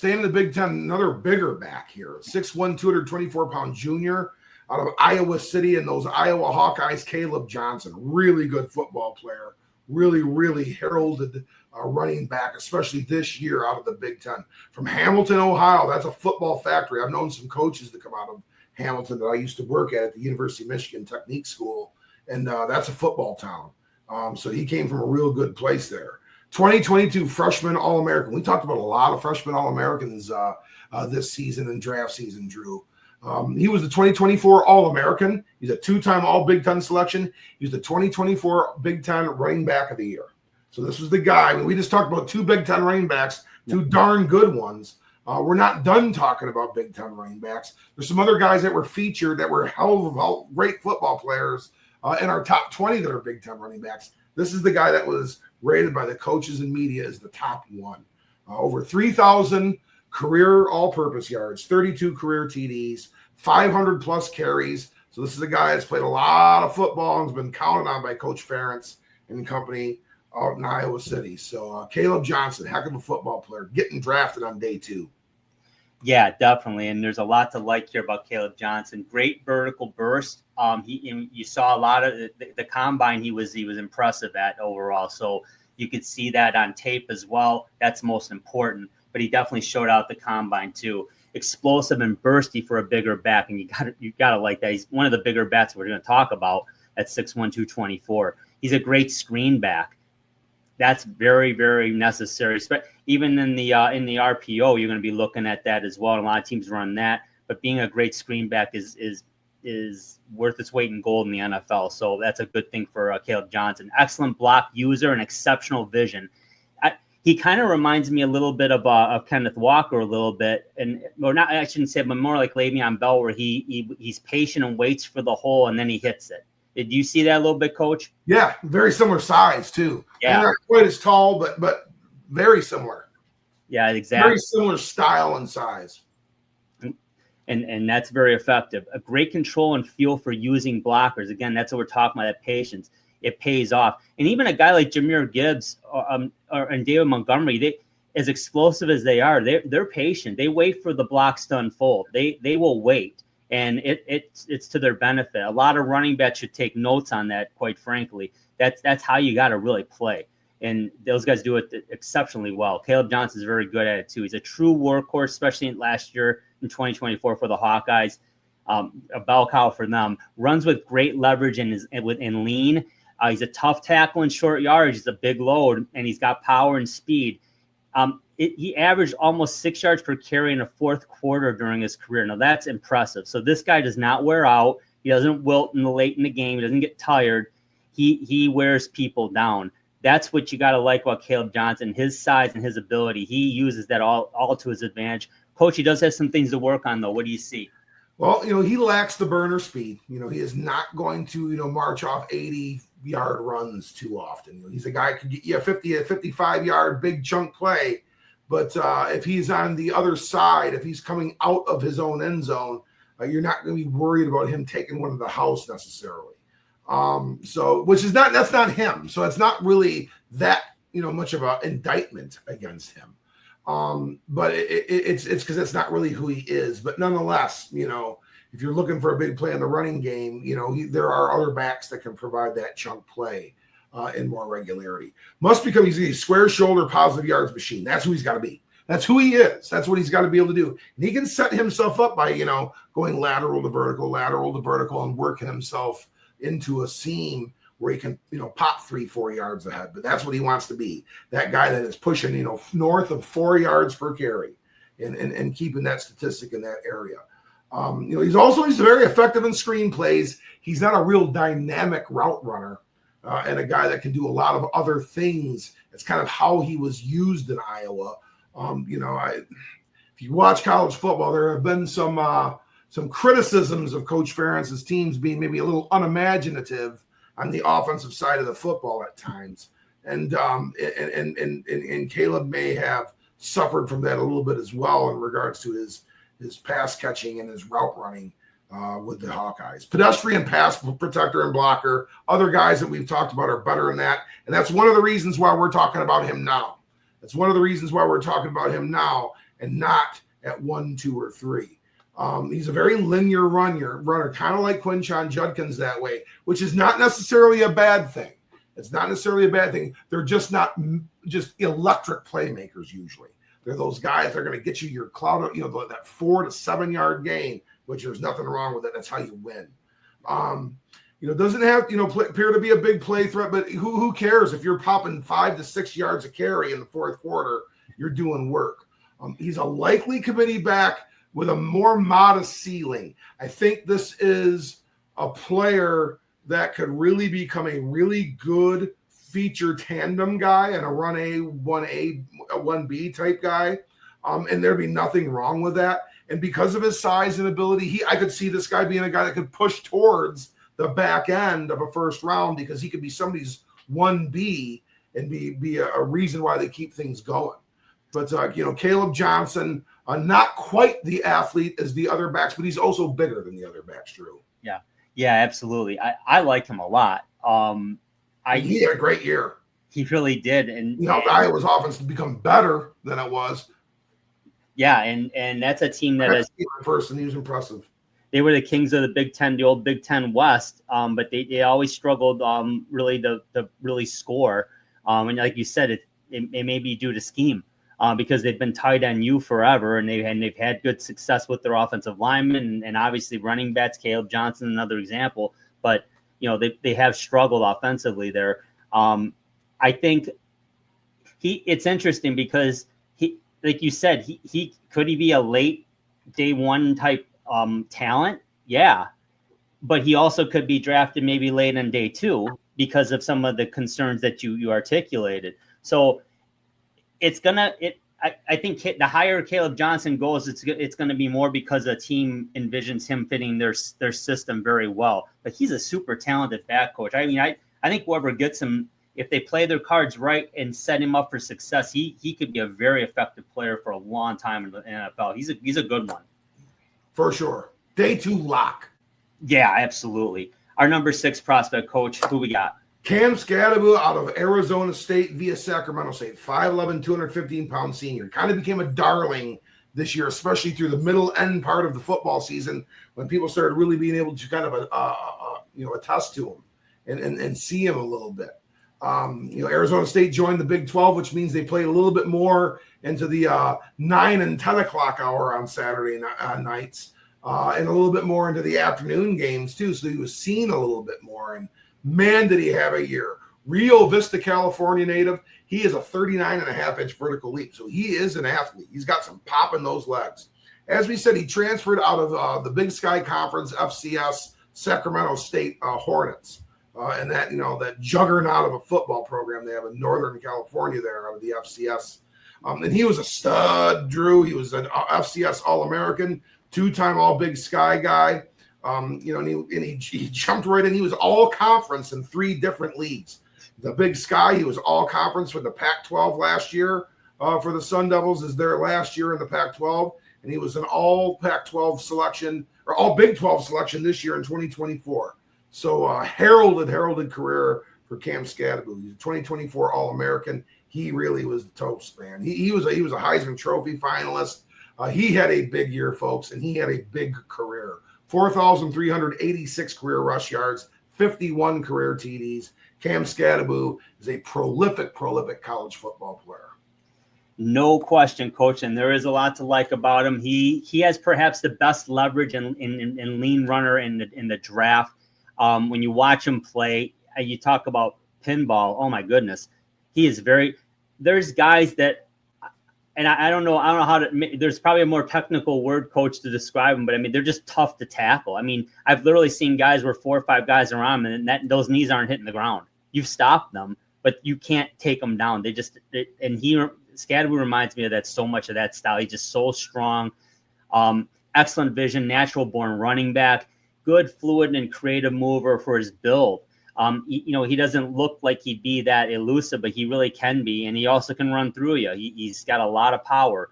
another bigger back here, 6'1", 224-pound junior out of Iowa City, and those Iowa Hawkeyes, Caleb Johnson, really good football player, really, really heralded running back, especially this year out of the Big Ten. From Hamilton, Ohio, that's a football factory. I've known some coaches that come out of Hamilton that I used to work at the University of Michigan Technique School, and that's a football town. So he came from a real good place there. 2022 freshman All-American. We talked about a lot of freshman All-Americans this season and draft season, Drew. He was the 2024 All-American. He's a 2-time All-Big Ten selection. He was the 2024 Big Ten running back of the year. So this was the guy. I mean, we just talked about 2 Big Ten running backs, 2 darn good ones. We're not done talking about Big Ten running backs. There's some other guys that were featured that were hell of great football players in our top 20 that are Big Ten running backs. This is the guy that was rated by the coaches and media as the top one. Over 3,000 career all-purpose yards, 32 career TDs, 500-plus carries. So this is a guy that's played a lot of football and has been counted on by Coach Ferentz and company out in Iowa City. So Caleb Johnson, heck of a football player, getting drafted on day 2. Yeah, definitely. And there's a lot to like here about Caleb Johnson. Great vertical burst. You saw a lot of the combine. He was impressive at overall. So You could see that on tape as well. That's most important. But he definitely showed out the combine too. Explosive and bursty for a bigger back, and you gotta like that. He's one of the bigger bats we're going to talk about at 6'1", 224. He's a great screen back. That's very, very necessary. Even in the RPO, you're going to be looking at that as well. A lot of teams run that, but being a great screen back is worth its weight in gold in the NFL. So that's a good thing for Caleb Johnson. Excellent block user and exceptional vision. He kind of reminds me a little bit of Kenneth Walker a little bit, or not. I shouldn't say, but more like Le'Veon Bell, where he's patient and waits for the hole and then he hits it. Did you see that a little bit, Coach? Yeah, very similar size too. Yeah, not quite as tall, but very similar. Yeah, exactly. Very similar style and size. And that's very effective. A great control and feel for using blockers. Again, that's what we're talking about, that patience. It pays off. And even a guy like Jahmyr Gibbs and David Montgomery, they, as explosive as they are, they're patient. They wait for the blocks to unfold. They will wait, and it's to their benefit. A lot of running backs should take notes on that, quite frankly. That's how you got to really play. And those guys do it exceptionally well. Caleb Johnson is very good at it, too. He's a true workhorse, especially last year in 2024 for the Hawkeyes. A bell cow for them. Runs with great leverage and lean. He's a tough tackle in short yardage. He's a big load, and he's got power and speed. He averaged almost 6 yards per carry in the fourth quarter during his career. Now, that's impressive. So this guy does not wear out. He doesn't wilt late in the game. He doesn't get tired. He wears people down. That's what you got to like about Caleb Johnson, his size and his ability. He uses that all to his advantage. Coach, he does have some things to work on, though. What do you see? Well, he lacks the burner speed. He is not going to, march off 80-yard runs too often. He's a guy who can get you a 50, a 55-yard big chunk play. But if he's on the other side, if he's coming out of his own end zone, you're not going to be worried about him taking one to the house necessarily. That's not him. So it's not really that, much of an indictment against him. But it's because it's not really who he is. But nonetheless, if you're looking for a big play in the running game, there are other backs that can provide that chunk play in more regularity. He's a square shoulder, positive yards machine. That's who he's got to be. That's who he is. That's what he's got to be able to do. And he can set himself up by, going lateral to vertical, and working himself into a seam where he can, pop 3-4 yards ahead. But that's what he wants to be. That guy that is pushing, north of 4 yards per carry and keeping that statistic in that area. He's very effective in screen plays. He's not a real dynamic route runner and a guy that can do a lot of other things. It's kind of how he was used in Iowa. If you watch college football, there have been some criticisms of Coach Ferentz's teams being maybe a little unimaginative on the offensive side of the football at times. And Caleb may have suffered from that a little bit as well in regards to his pass catching and his route running with the Hawkeyes. Pedestrian pass protector and blocker. Other guys that we've talked about are better than that. And that's one of the reasons why we're talking about him now. That's one of the reasons why we're talking about him now and not at 1, 2, or 3. He's a very linear runner, kind of like Quinshon Judkins that way, which is not necessarily a bad thing. It's not necessarily a bad thing. They're just not just electric playmakers usually. They're those guys that are going to get you your cloud, that 4 to 7 yard gain, which there's nothing wrong with it. That's how you win. Doesn't have, appear to be a big play threat, but who cares if you're popping 5 to 6 yards a carry in the fourth quarter, you're doing work. He's a likely committee back with a more modest ceiling. I think this is a player that could really become a really good feature tandem guy and a run A, 1A, 1B type guy. And there'd be nothing wrong with that. And because of his size and ability, I could see this guy being a guy that could push towards the back end of a first round because he could be somebody's 1B and be a reason why they keep things going. But, Caleb Johnson, not quite the athlete as the other backs, but he's also bigger than the other backs, Drew. Yeah, absolutely. I like him a lot. He had a great year. He really did. And Iowa's offense to become better than it was. Yeah, and that's a team that is person. He was impressive. They were the kings of the Big Ten, the old Big Ten West, but they always struggled really to really score. And like you said, it may be due to scheme. Because they've been tight end U forever, and they've had good success with their offensive linemen, and obviously running backs. Caleb Johnson, another example, but they have struggled offensively there. I think it's interesting because he, like you said, he could he be a late day one type talent? Yeah, but he also could be drafted maybe late on day two because of some of the concerns that you articulated. So I think the higher Caleb Johnson goes, it's going to be more because the team envisions him fitting their system very well. But he's a super talented back coach. I mean, I think whoever gets him, if they play their cards right and set him up for success, he could be a very effective player for a long time in the NFL. He's a good one. For sure. Day two lock. Yeah, absolutely. Our number 6 prospect, coach, who we got? Cam Skattebo out of Arizona State via Sacramento State, 5'11", 215-pound senior. Kind of became a darling this year, especially through the middle end part of the football season when people started really being able to kind of attest to him and see him a little bit. Arizona State joined the Big 12, which means they played a little bit more into the 9 and 10 o'clock hour on Saturday nights and a little bit more into the afternoon games too. So he was seen a little bit more. And man, did he have a year. Rio Vista, California native. He is a 39.5-inch vertical leap. So he is an athlete. He's got some pop in those legs. As we said, he transferred out of the Big Sky Conference, FCS, Sacramento State Hornets. And that juggernaut of a football program they have in Northern California there out of the FCS. And he was a stud, Drew. He was an FCS All-American, 2-time All-Big Sky guy. And he jumped right in. He was all conference in 3 different leagues. The Big Sky, he was all conference with the Pac-12 last year for the Sun Devils, is their last year in the Pac-12. And he was an all Pac-12 selection or all Big 12 selection this year in 2024. So heralded career for Cam Skattebo. He's a 2024 All-American. He really was the toast, man. He was a Heisman Trophy finalist. He had a big year, folks, and he had a big career. 4,386 career rush yards, 51 career TDs. Cam Skattebo is a prolific college football player. No question, coach, and there is a lot to like about him. He has perhaps the best leverage in lean runner in the draft. When you watch him play, you talk about pinball. Oh my goodness, he is very. There's guys that, and I don't know how to. There's probably a more technical word, coach, to describe them, but I mean they're just tough to tackle. I mean I've literally seen guys where 4 or 5 guys are on them, and those knees aren't hitting the ground. You've stopped them, but you can't take them down. Skattebo reminds me of that so much of that style. He's just so strong, excellent vision, natural born running back. Good, fluid, and creative mover for his build. He doesn't look like he'd be that elusive, but he really can be, and he also can run through you. He's got a lot of power.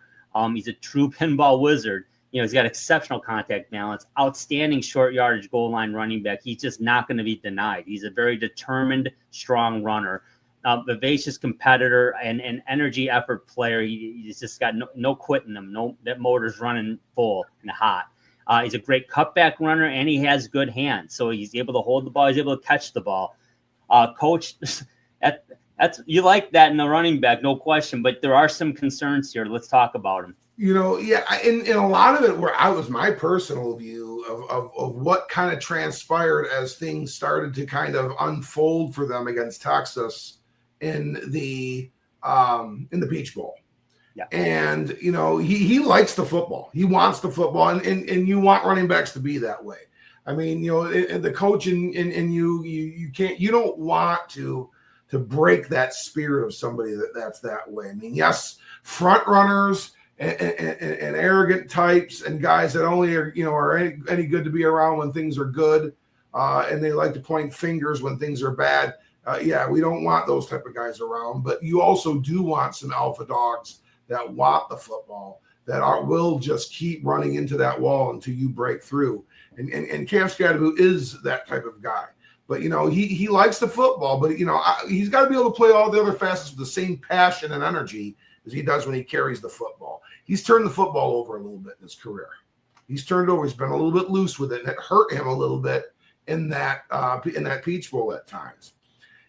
He's a true pinball wizard. He's got exceptional contact balance, outstanding short yardage goal line running back. He's just not going to be denied. He's a very determined, strong runner, vivacious competitor, and an energy effort player. He's just got no quitting him. No, that motor's running full and hot. He's a great cutback runner, and he has good hands. So he's able to hold the ball. He's able to catch the ball. Coach, that's you like that in the running back, no question. But there are some concerns here. Let's talk about him. In a lot of it, where I was my personal view of what kind of transpired as things started to kind of unfold for them against Texas in the Peach Bowl. Yeah. And, he likes the football. He wants the football, and you want running backs to be that way. I mean, the coach and you don't want to break that spirit of somebody that's that way. I mean, yes, front runners and arrogant types and guys that only are any good to be around when things are good, and they like to point fingers when things are bad. We don't want those type of guys around, but you also do want some alpha dogs that want the football, that will just keep running into that wall until you break through. And Cam Skattebo is that type of guy. But, he likes the football, but, he's got to be able to play all the other facets with the same passion and energy as he does when he carries the football. He's turned the football over a little bit in his career. He's turned over. He's been a little bit loose with it, and it hurt him a little bit in that Peach Bowl at times.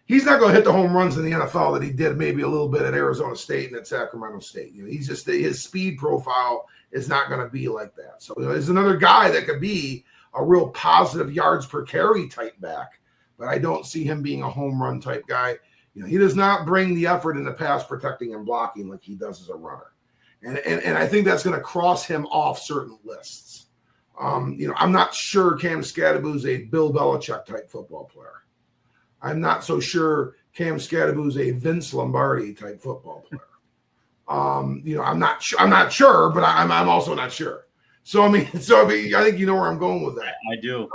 he's not going to hit the home runs in the NFL that he did maybe a little bit at Arizona State and at Sacramento State. He's just his speed profile is not going to be like that. So there's another guy that could be a real positive yards per carry type back, but I don't see him being a home run type guy. He does not bring the effort in the pass protecting and blocking like he does as a runner. And I think that's going to cross him off certain lists. I'm not sure Cam Scadaboo is a Bill Belichick type football player. I'm not so sure Cam Scadaboo is a Vince Lombardi type football player. I'm not sure, but I'm also not sure. So I think you know where I'm going with that. I do.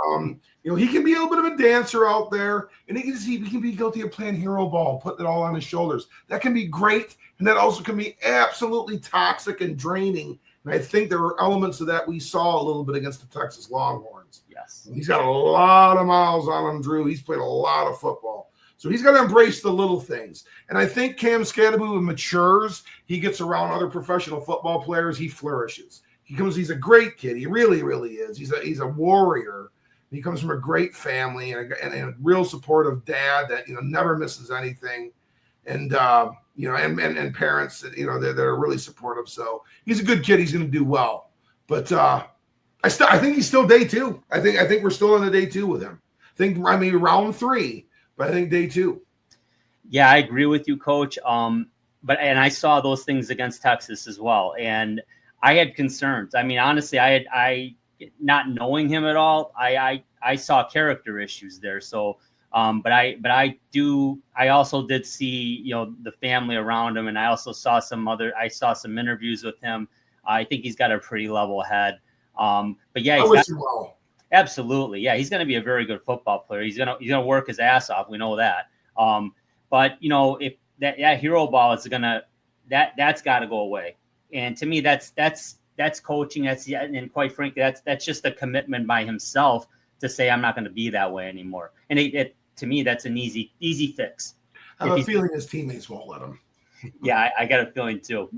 He can be a little bit of a dancer out there, and he can be guilty of playing hero ball, putting it all on his shoulders. That can be great, and that also can be absolutely toxic and draining. And I think there were elements of that we saw a little bit against the Texas Longhorns. Yes. He's got a lot of miles on him, Drew. He's played a lot of football. So he's got to embrace the little things. And I think Cam Scadaboo matures. He gets around other professional football players. He flourishes. He's a great kid. He really, really is. He's a warrior. He comes from a great family and a real supportive dad that, never misses anything. And, and parents that, that are really supportive. So he's a good kid. He's going to do well. But I think he's still day two. I think we're still on the day two with him. Maybe round 3, but I think day 2. Yeah, I agree with you, Coach. But I saw those things against Texas as well. And I had concerns. I mean, honestly, I not knowing him at all, I saw character issues there. So, but I also did see, the family around him, and I also saw some interviews with him. I think he's got a pretty level head. But yeah, absolutely. Yeah. He's going to be a very good football player. He's going to work his ass off. We know that. But if that hero ball is that's got to go away. And to me, that's coaching. And quite frankly, that's just a commitment by himself to say, I'm not going to be that way anymore. And to me, that's an easy fix. I have a feeling his teammates won't let him. Yeah, I got a feeling too.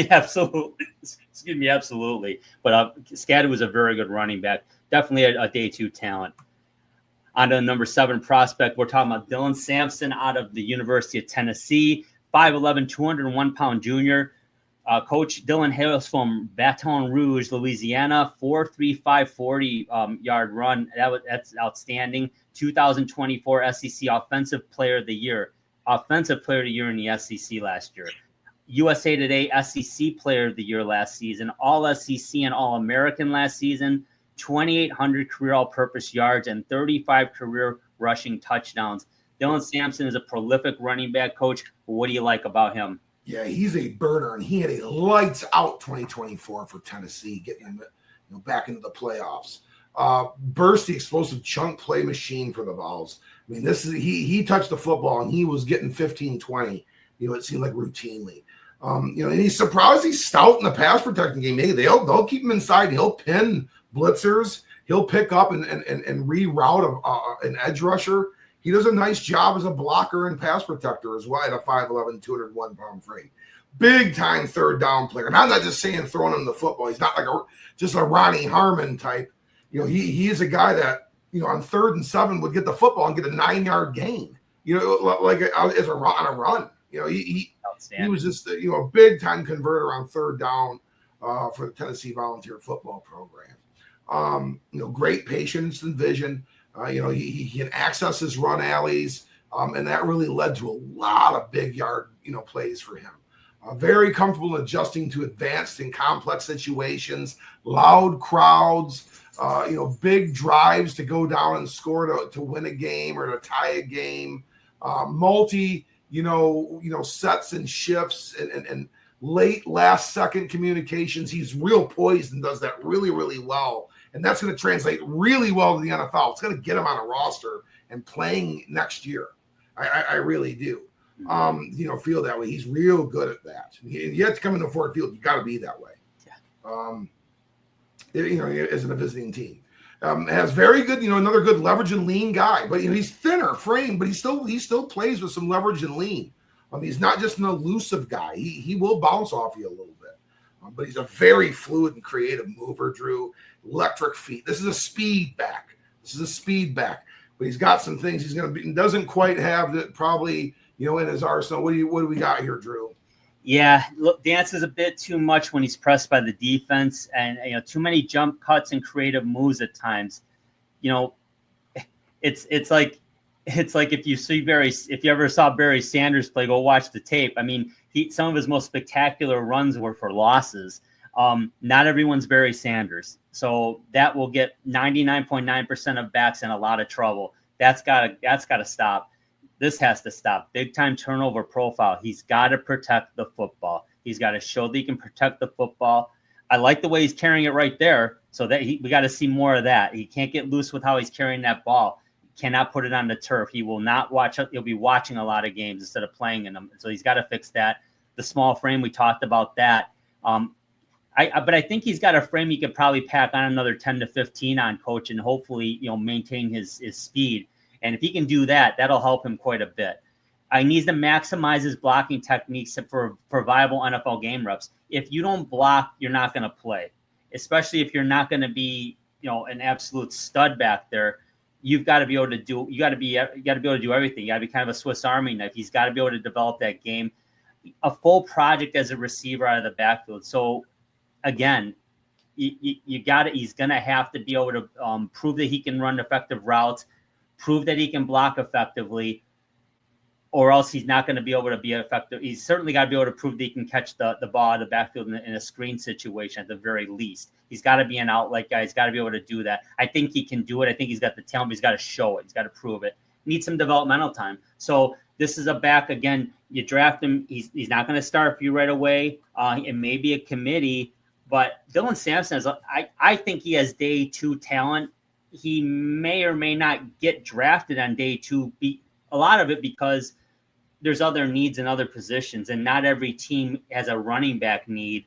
Absolutely. Excuse me, absolutely. But Scadaboo was a very good running back. Definitely a day 2 talent. On to the number 7 prospect, we're talking about Dylan Sampson out of the University of Tennessee, 5'11", 201-pound junior. Coach Dylan hails from Baton Rouge, Louisiana, 4.35 40-yard run. That's outstanding. 2024 SEC Offensive Player of the Year. Offensive Player of the Year in the SEC last year. USA Today SEC Player of the Year last season. All SEC and All American last season. 2,800 career all-purpose yards and 35 career rushing touchdowns. Dylan Sampson is a prolific running back, Coach. What do you like about him? Yeah, he's a burner, and he had a lights-out 2024 for Tennessee, getting them back into the playoffs. Burst the explosive chunk play machine for the Vols. I mean, he touched the football, and he was getting 15, 20, it seemed like routinely. And he's surprised he's stout in the pass protecting game. They'll keep him inside. He'll pin blitzers. He'll pick up and reroute an edge rusher. He does a nice job as a blocker and pass protector as well at a 5'11", 201-pound frame. Big time third down player. And I'm not just saying throwing him the football. He's not like just a Ronnie Harmon type. He is a guy that, on 3rd and 7 would get the football and get a 9-yard gain, like as a run. He was just a big time converter on 3rd down for the Tennessee Volunteer Football Program. Great patience and vision. He can access his run alleys, and that really led to a lot of big yard, plays for him. Very comfortable in adjusting to advanced and complex situations, loud crowds, big drives to go down and score to win a game or to tie a game, multi, sets and shifts and late last second communications. He's real poised and does that really, really well. And that's going to translate really well to the NFL. It's going to get him on a roster and playing next year. I really do. Feel that way. He's real good at that. You have to come into Ford Field. You got to be that way. Yeah. As in a visiting team. Has very good, another good leverage and lean guy. But he's thinner frame, but he still plays with some leverage and lean. He's not just an elusive guy. He will bounce off you a little bit. But he's a very fluid and creative mover, Drew. Electric feet. This is a speed back. but he's got some things he's going to be, doesn't quite have that probably, in his arsenal. What do we got here, Drew? Yeah, look, dances a bit too much when he's pressed by the defense, and too many jump cuts and creative moves at times. It's like if you ever saw Barry Sanders play, go watch the tape. I mean, some of his most spectacular runs were for losses. Not everyone's Barry Sanders, so that will get 99.9% of backs in a lot of trouble. That's gotta stop. This has to stop. Big time turnover profile. He's got to protect the football. He's got to show that he can protect the football. I like the way he's carrying it right there. So that we got to see more of that. He can't get loose with how he's carrying that ball. He cannot put it on the turf. He will not watch. He'll be watching a lot of games instead of playing in them. So he's got to fix that. The small frame, we talked about that. But I think he's got a frame he could probably pack on another 10 to 15 on, Coach, and hopefully maintain his speed. And if he can do that, that'll help him quite a bit. He needs to maximize his blocking techniques for viable NFL game reps. If you don't block, you're not going to play, especially if you're not going to be, an absolute stud back there. You've got to be able to do. You got to be able to do everything. You got to be kind of a Swiss Army knife. He's got to be able to develop that game, a full project as a receiver out of the backfield. So, again, you got to. He's going to have to be able to prove that he can run effective routes. Prove that he can block effectively, or else he's not going to be able to be effective. He's certainly got to be able to prove that he can catch the ball out of the backfield in a screen situation at the very least. He's got to be an outlet guy. He's got to be able to do that. I think he can do it. I think he's got the talent, but he's got to show it. He's got to prove it. Needs some developmental time. So this is a back, again, you draft him. He's not going to start for you right away. It may be a committee, but Dylan Sampson, I think he has day 2 talent. He may or may not get drafted on day 2. A lot of it because there's other needs in other positions, and not every team has a running back need.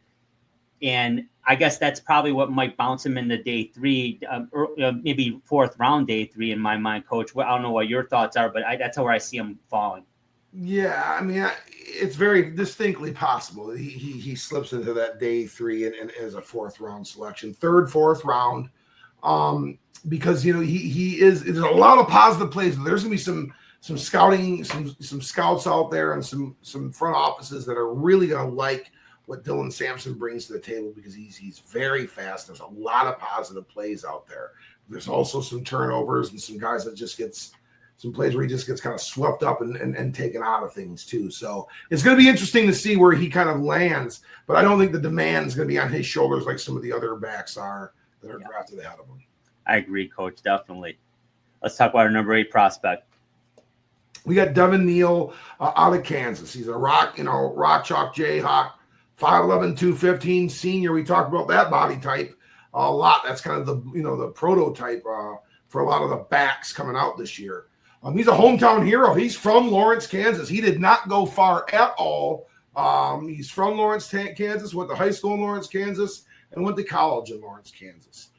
And I guess that's probably what might bounce him into day 3, or maybe 4th round, day 3 in my mind, Coach. Well, I don't know what your thoughts are, but that's where I see him falling. Yeah, I mean, it's very distinctly possible he slips into that day 3 and as a 4th round selection, 3rd, 4th round. Because he is. There's a lot of positive plays. There's gonna be some scouting, some scouts out there, and some front offices that are really gonna like what Dylan Sampson brings to the table because he's very fast. There's a lot of positive plays out there. There's also some turnovers and some guys that just gets some plays where he just gets kind of swept up and taken out of things too. So it's going to be interesting to see where he kind of lands. But I don't think the demand is going to be on his shoulders like some of the other backs are that are drafted ahead of him. I agree, Coach. Definitely. Let's talk about our number 8 prospect. We got Devin Neal out of Kansas. He's a rock chalk Jayhawk, 5'11", 215 senior. We talked about that body type a lot. That's kind of the prototype for a lot of the backs coming out this year. He's a hometown hero. He's from Lawrence, Kansas. He did not go far at all. He's from Lawrence, Kansas, went to high school in Lawrence, Kansas, and went to college in Lawrence, Kansas.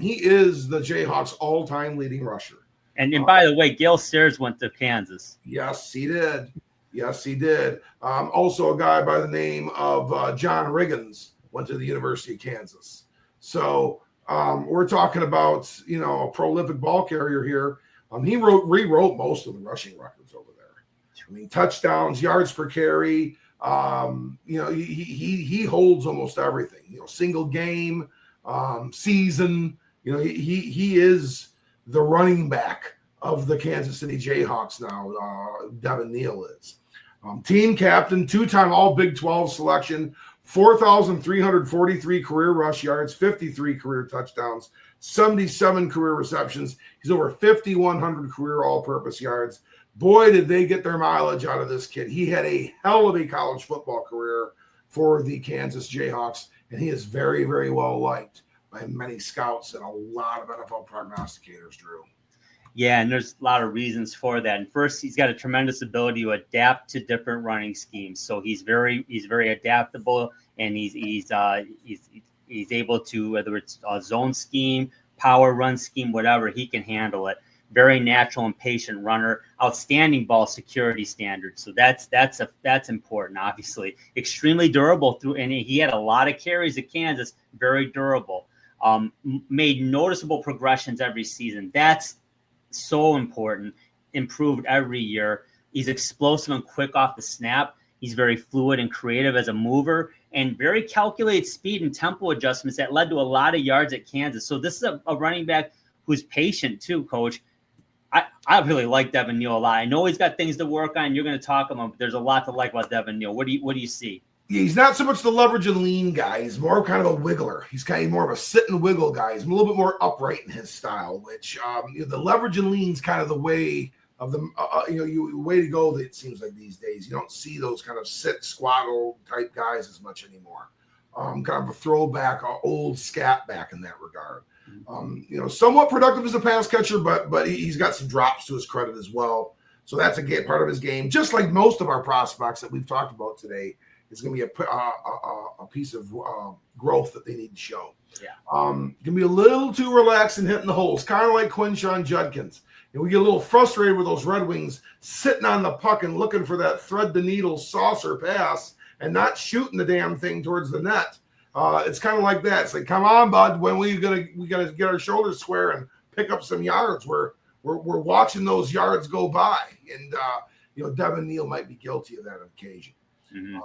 He is the Jayhawks' all-time leading rusher. And by the way, Gale Sayers went to Kansas. Yes, he did. Also a guy by the name of John Riggins went to the University of Kansas. So we're talking about, a prolific ball carrier here. He rewrote most of the rushing records over there. I mean, touchdowns, yards per carry. He holds almost everything. Single game, season. He is the running back of the Kansas City Jayhawks now. Devin Neal is team captain, 2-time All Big 12 selection, 4,343 career rush yards, 53 career touchdowns, 77 career receptions. He's over 5,100 career all-purpose yards. Boy, did they get their mileage out of this kid. He had a hell of a college football career for the Kansas Jayhawks, and he is very, very well liked by many scouts and a lot of NFL prognosticators, Drew. Yeah, and there's a lot of reasons for that. And first, he's got a tremendous ability to adapt to different running schemes. So he's very adaptable, and he's able to, whether it's a zone scheme, power run scheme, whatever, he can handle it. Very natural and patient runner, outstanding ball security standards. So that's important, obviously. Extremely durable and he had a lot of carries at Kansas, very durable. Made noticeable progressions every season. That's so important, improved every year. He's explosive and quick off the snap. He's very fluid and creative as a mover, and very calculated speed and tempo adjustments that led to a lot of yards at Kansas. So this is a running back who's patient too, Coach. I really like Devin Neal a lot. I know he's got things to work on. You're going to talk about, but there's a lot to like about Devin Neal. What do you see? Yeah, he's not so much the leverage and lean guy. He's more kind of a wiggler. He's kind of more of a sit and wiggle guy. He's a little bit more upright in his style, which the leverage and lean is kind of the way of the way to go. That it seems like these days you don't see those kind of sit squaggle type guys as much anymore. Kind of a throwback, old scat back in that regard. Somewhat productive as a pass catcher, but he's got some drops to his credit as well. So that's a part of his game. Just like most of our prospects that we've talked about today, is going to be a piece of growth that they need to show. Yeah, can be a little too relaxed in hitting the holes, kind of like Quinshon Judkins. We get a little frustrated with those Red Wings sitting on the puck and looking for that thread the needle saucer pass and not shooting the damn thing towards the net. It's kind of like that. It's like, come on, bud, when we gotta get our shoulders square and pick up some yards. We're watching those yards go by, and Devin Neal might be guilty of that on occasion. Mm-hmm.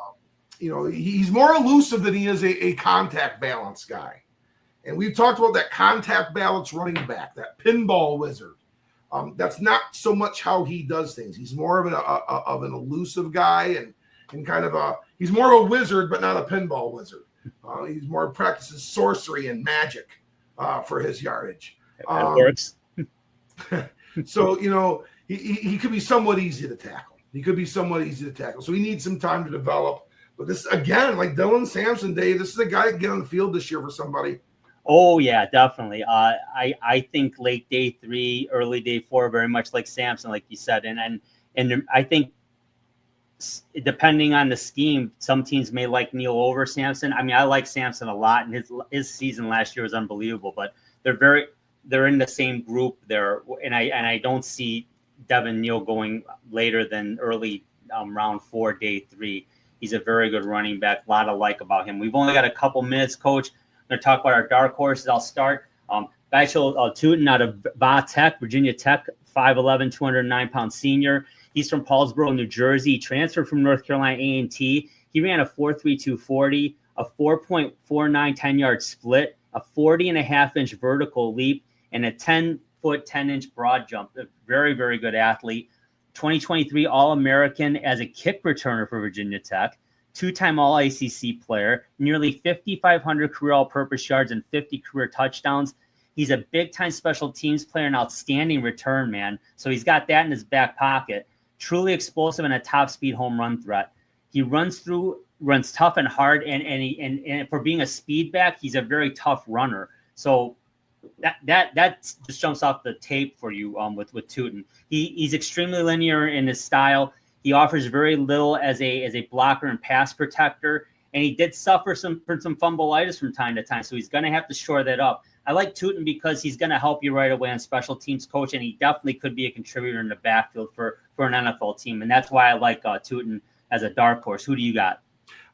He's more elusive than he is a contact balance guy, and we've talked about that contact balance running back, that pinball wizard. That's not so much how he does things. He's more of an elusive guy, and kind of he's more of a wizard, but not a pinball wizard. He's more practices sorcery and magic for his yardage. That works. So, he could be somewhat easy to tackle. So he needs some time to develop. But this, again, like Dylan Sampson, Dave, this is a guy that can get on the field this year for somebody. Oh, yeah, definitely. I think late day 3, early day 4, very much like Sampson, like you said. And I think depending on the scheme, some teams may like Neal over Sampson. I mean, I like Sampson a lot, and his season last year was unbelievable. But they're in the same group there, and I don't see Devin Neal going later than early round 4, day 3. He's a very good running back. A lot to like about him. We've only got a couple minutes, Coach. I'm going to talk about our dark horses. I'll start. Bachel Tuten out of Va-Tech, Virginia Tech, 5'11", 209-pound senior. He's from Paulsboro, New Jersey. He transferred from North Carolina A&T. He ran a 4.32 40, a 4.49 10-yard split, a 40.5-inch vertical leap, and a 10-foot, 10-inch broad jump. A very, very good athlete. 2023 All-American as a kick returner for Virginia Tech. 2-time All-ACC player. Nearly 5,500 career all-purpose yards and 50 career touchdowns. He's a big-time special teams player and outstanding return man. So he's got that in his back pocket. Truly explosive and a top-speed home run threat. He runs tough and hard, and for being a speed back, he's a very tough runner. So that just jumps off the tape for you with Tuten. He's extremely linear in his style. He offers very little as a blocker and pass protector, and he did suffer some fumbleitis from time to time, so he's going to have to shore that up. I like Tuten because he's going to help you right away on special teams, Coach, and he definitely could be a contributor in the backfield for an NFL team, and that's why I like Tuten as a dark horse. Who do you got?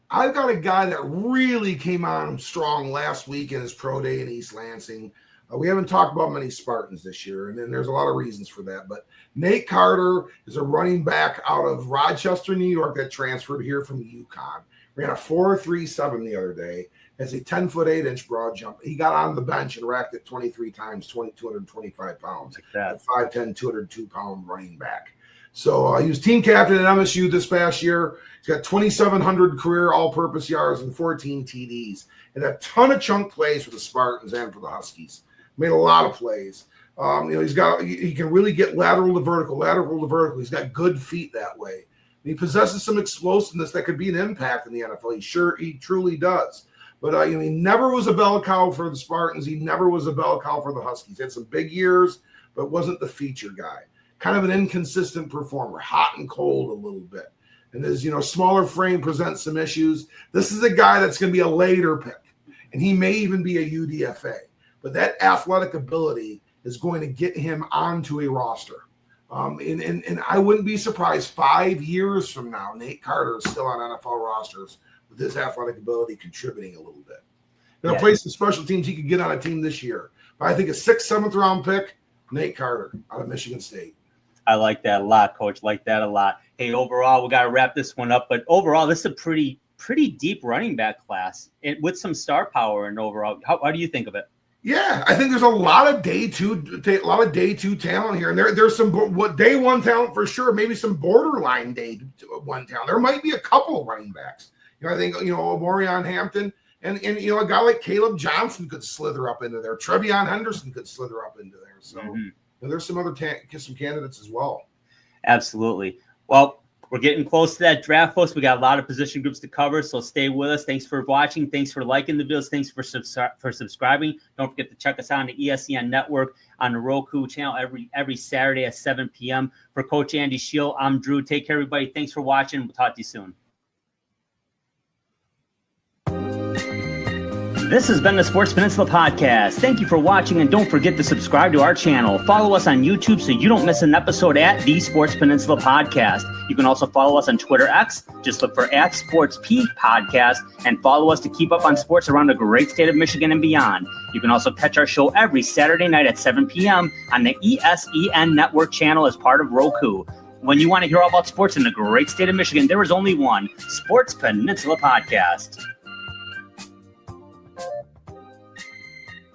I've got a guy that really came on strong last week in his pro day in East Lansing. We haven't talked about many Spartans this year, and there's a lot of reasons for that. But Nate Carter is a running back out of Rochester, New York, that transferred here from UConn. Ran a 4.37 the other day. Has a 10-foot 8-inch broad jump. He got on the bench and racked it 23 times, 225 pounds. Like 5'10", 202-pound running back. So he was team captain at MSU this past year. He's got 2,700 career all-purpose yards and 14 TDs. And a ton of chunk plays for the Spartans and for the Huskies. Made a lot of plays. He can really get lateral to vertical. He's got good feet that way. And he possesses some explosiveness that could be an impact in the NFL. He truly does. But he never was a bell cow for the Spartans. He never was a bell cow for the Huskies. He had some big years, but wasn't the feature guy. Kind of an inconsistent performer, hot and cold a little bit. And his smaller frame presents some issues. This is a guy that's going to be a later pick, and he may even be a UDFA. But that athletic ability is going to get him onto a roster. And I wouldn't be surprised 5 years from now, Nate Carter is still on NFL rosters with his athletic ability contributing a little bit. Play some special teams. He could get on a team this year. But I think a 6th, 7th round pick, Nate Carter out of Michigan State. I like that a lot, Coach. Like that a lot. Hey, overall, we got to wrap this one up. But overall, this is a pretty deep running back class with some star power. And overall, how do you think of it? Yeah, I think there's a lot of day two talent here, and there's some day one talent for sure. Maybe some borderline day one talent. There might be a couple of running backs. I think Omarion Hampton and a guy like Caleb Johnson could slither up into there. Trevion Henderson could slither up into there. So there's some other some candidates as well. Absolutely. Well, we're getting close to that draft post. We got a lot of position groups to cover, so stay with us. Thanks for watching. Thanks for liking the videos. Thanks for subscribing. Don't forget to check us out on the ESPN Network on the Roku channel every Saturday at 7 p.m. For Coach Andy Shield, I'm Drew. Take care, everybody. Thanks for watching. We'll talk to you soon. This has been the Sports Peninsula Podcast. Thank you for watching, and don't forget to subscribe to our channel. Follow us on YouTube so you don't miss an episode at the Sports Peninsula Podcast. You can also follow us on Twitter X. Just look for @SportsP Podcast, and follow us to keep up on sports around the great state of Michigan and beyond. You can also catch our show every Saturday night at 7 p.m. on the ESEN Network channel as part of Roku. When you want to hear all about sports in the great state of Michigan, there is only one Sports Peninsula Podcast.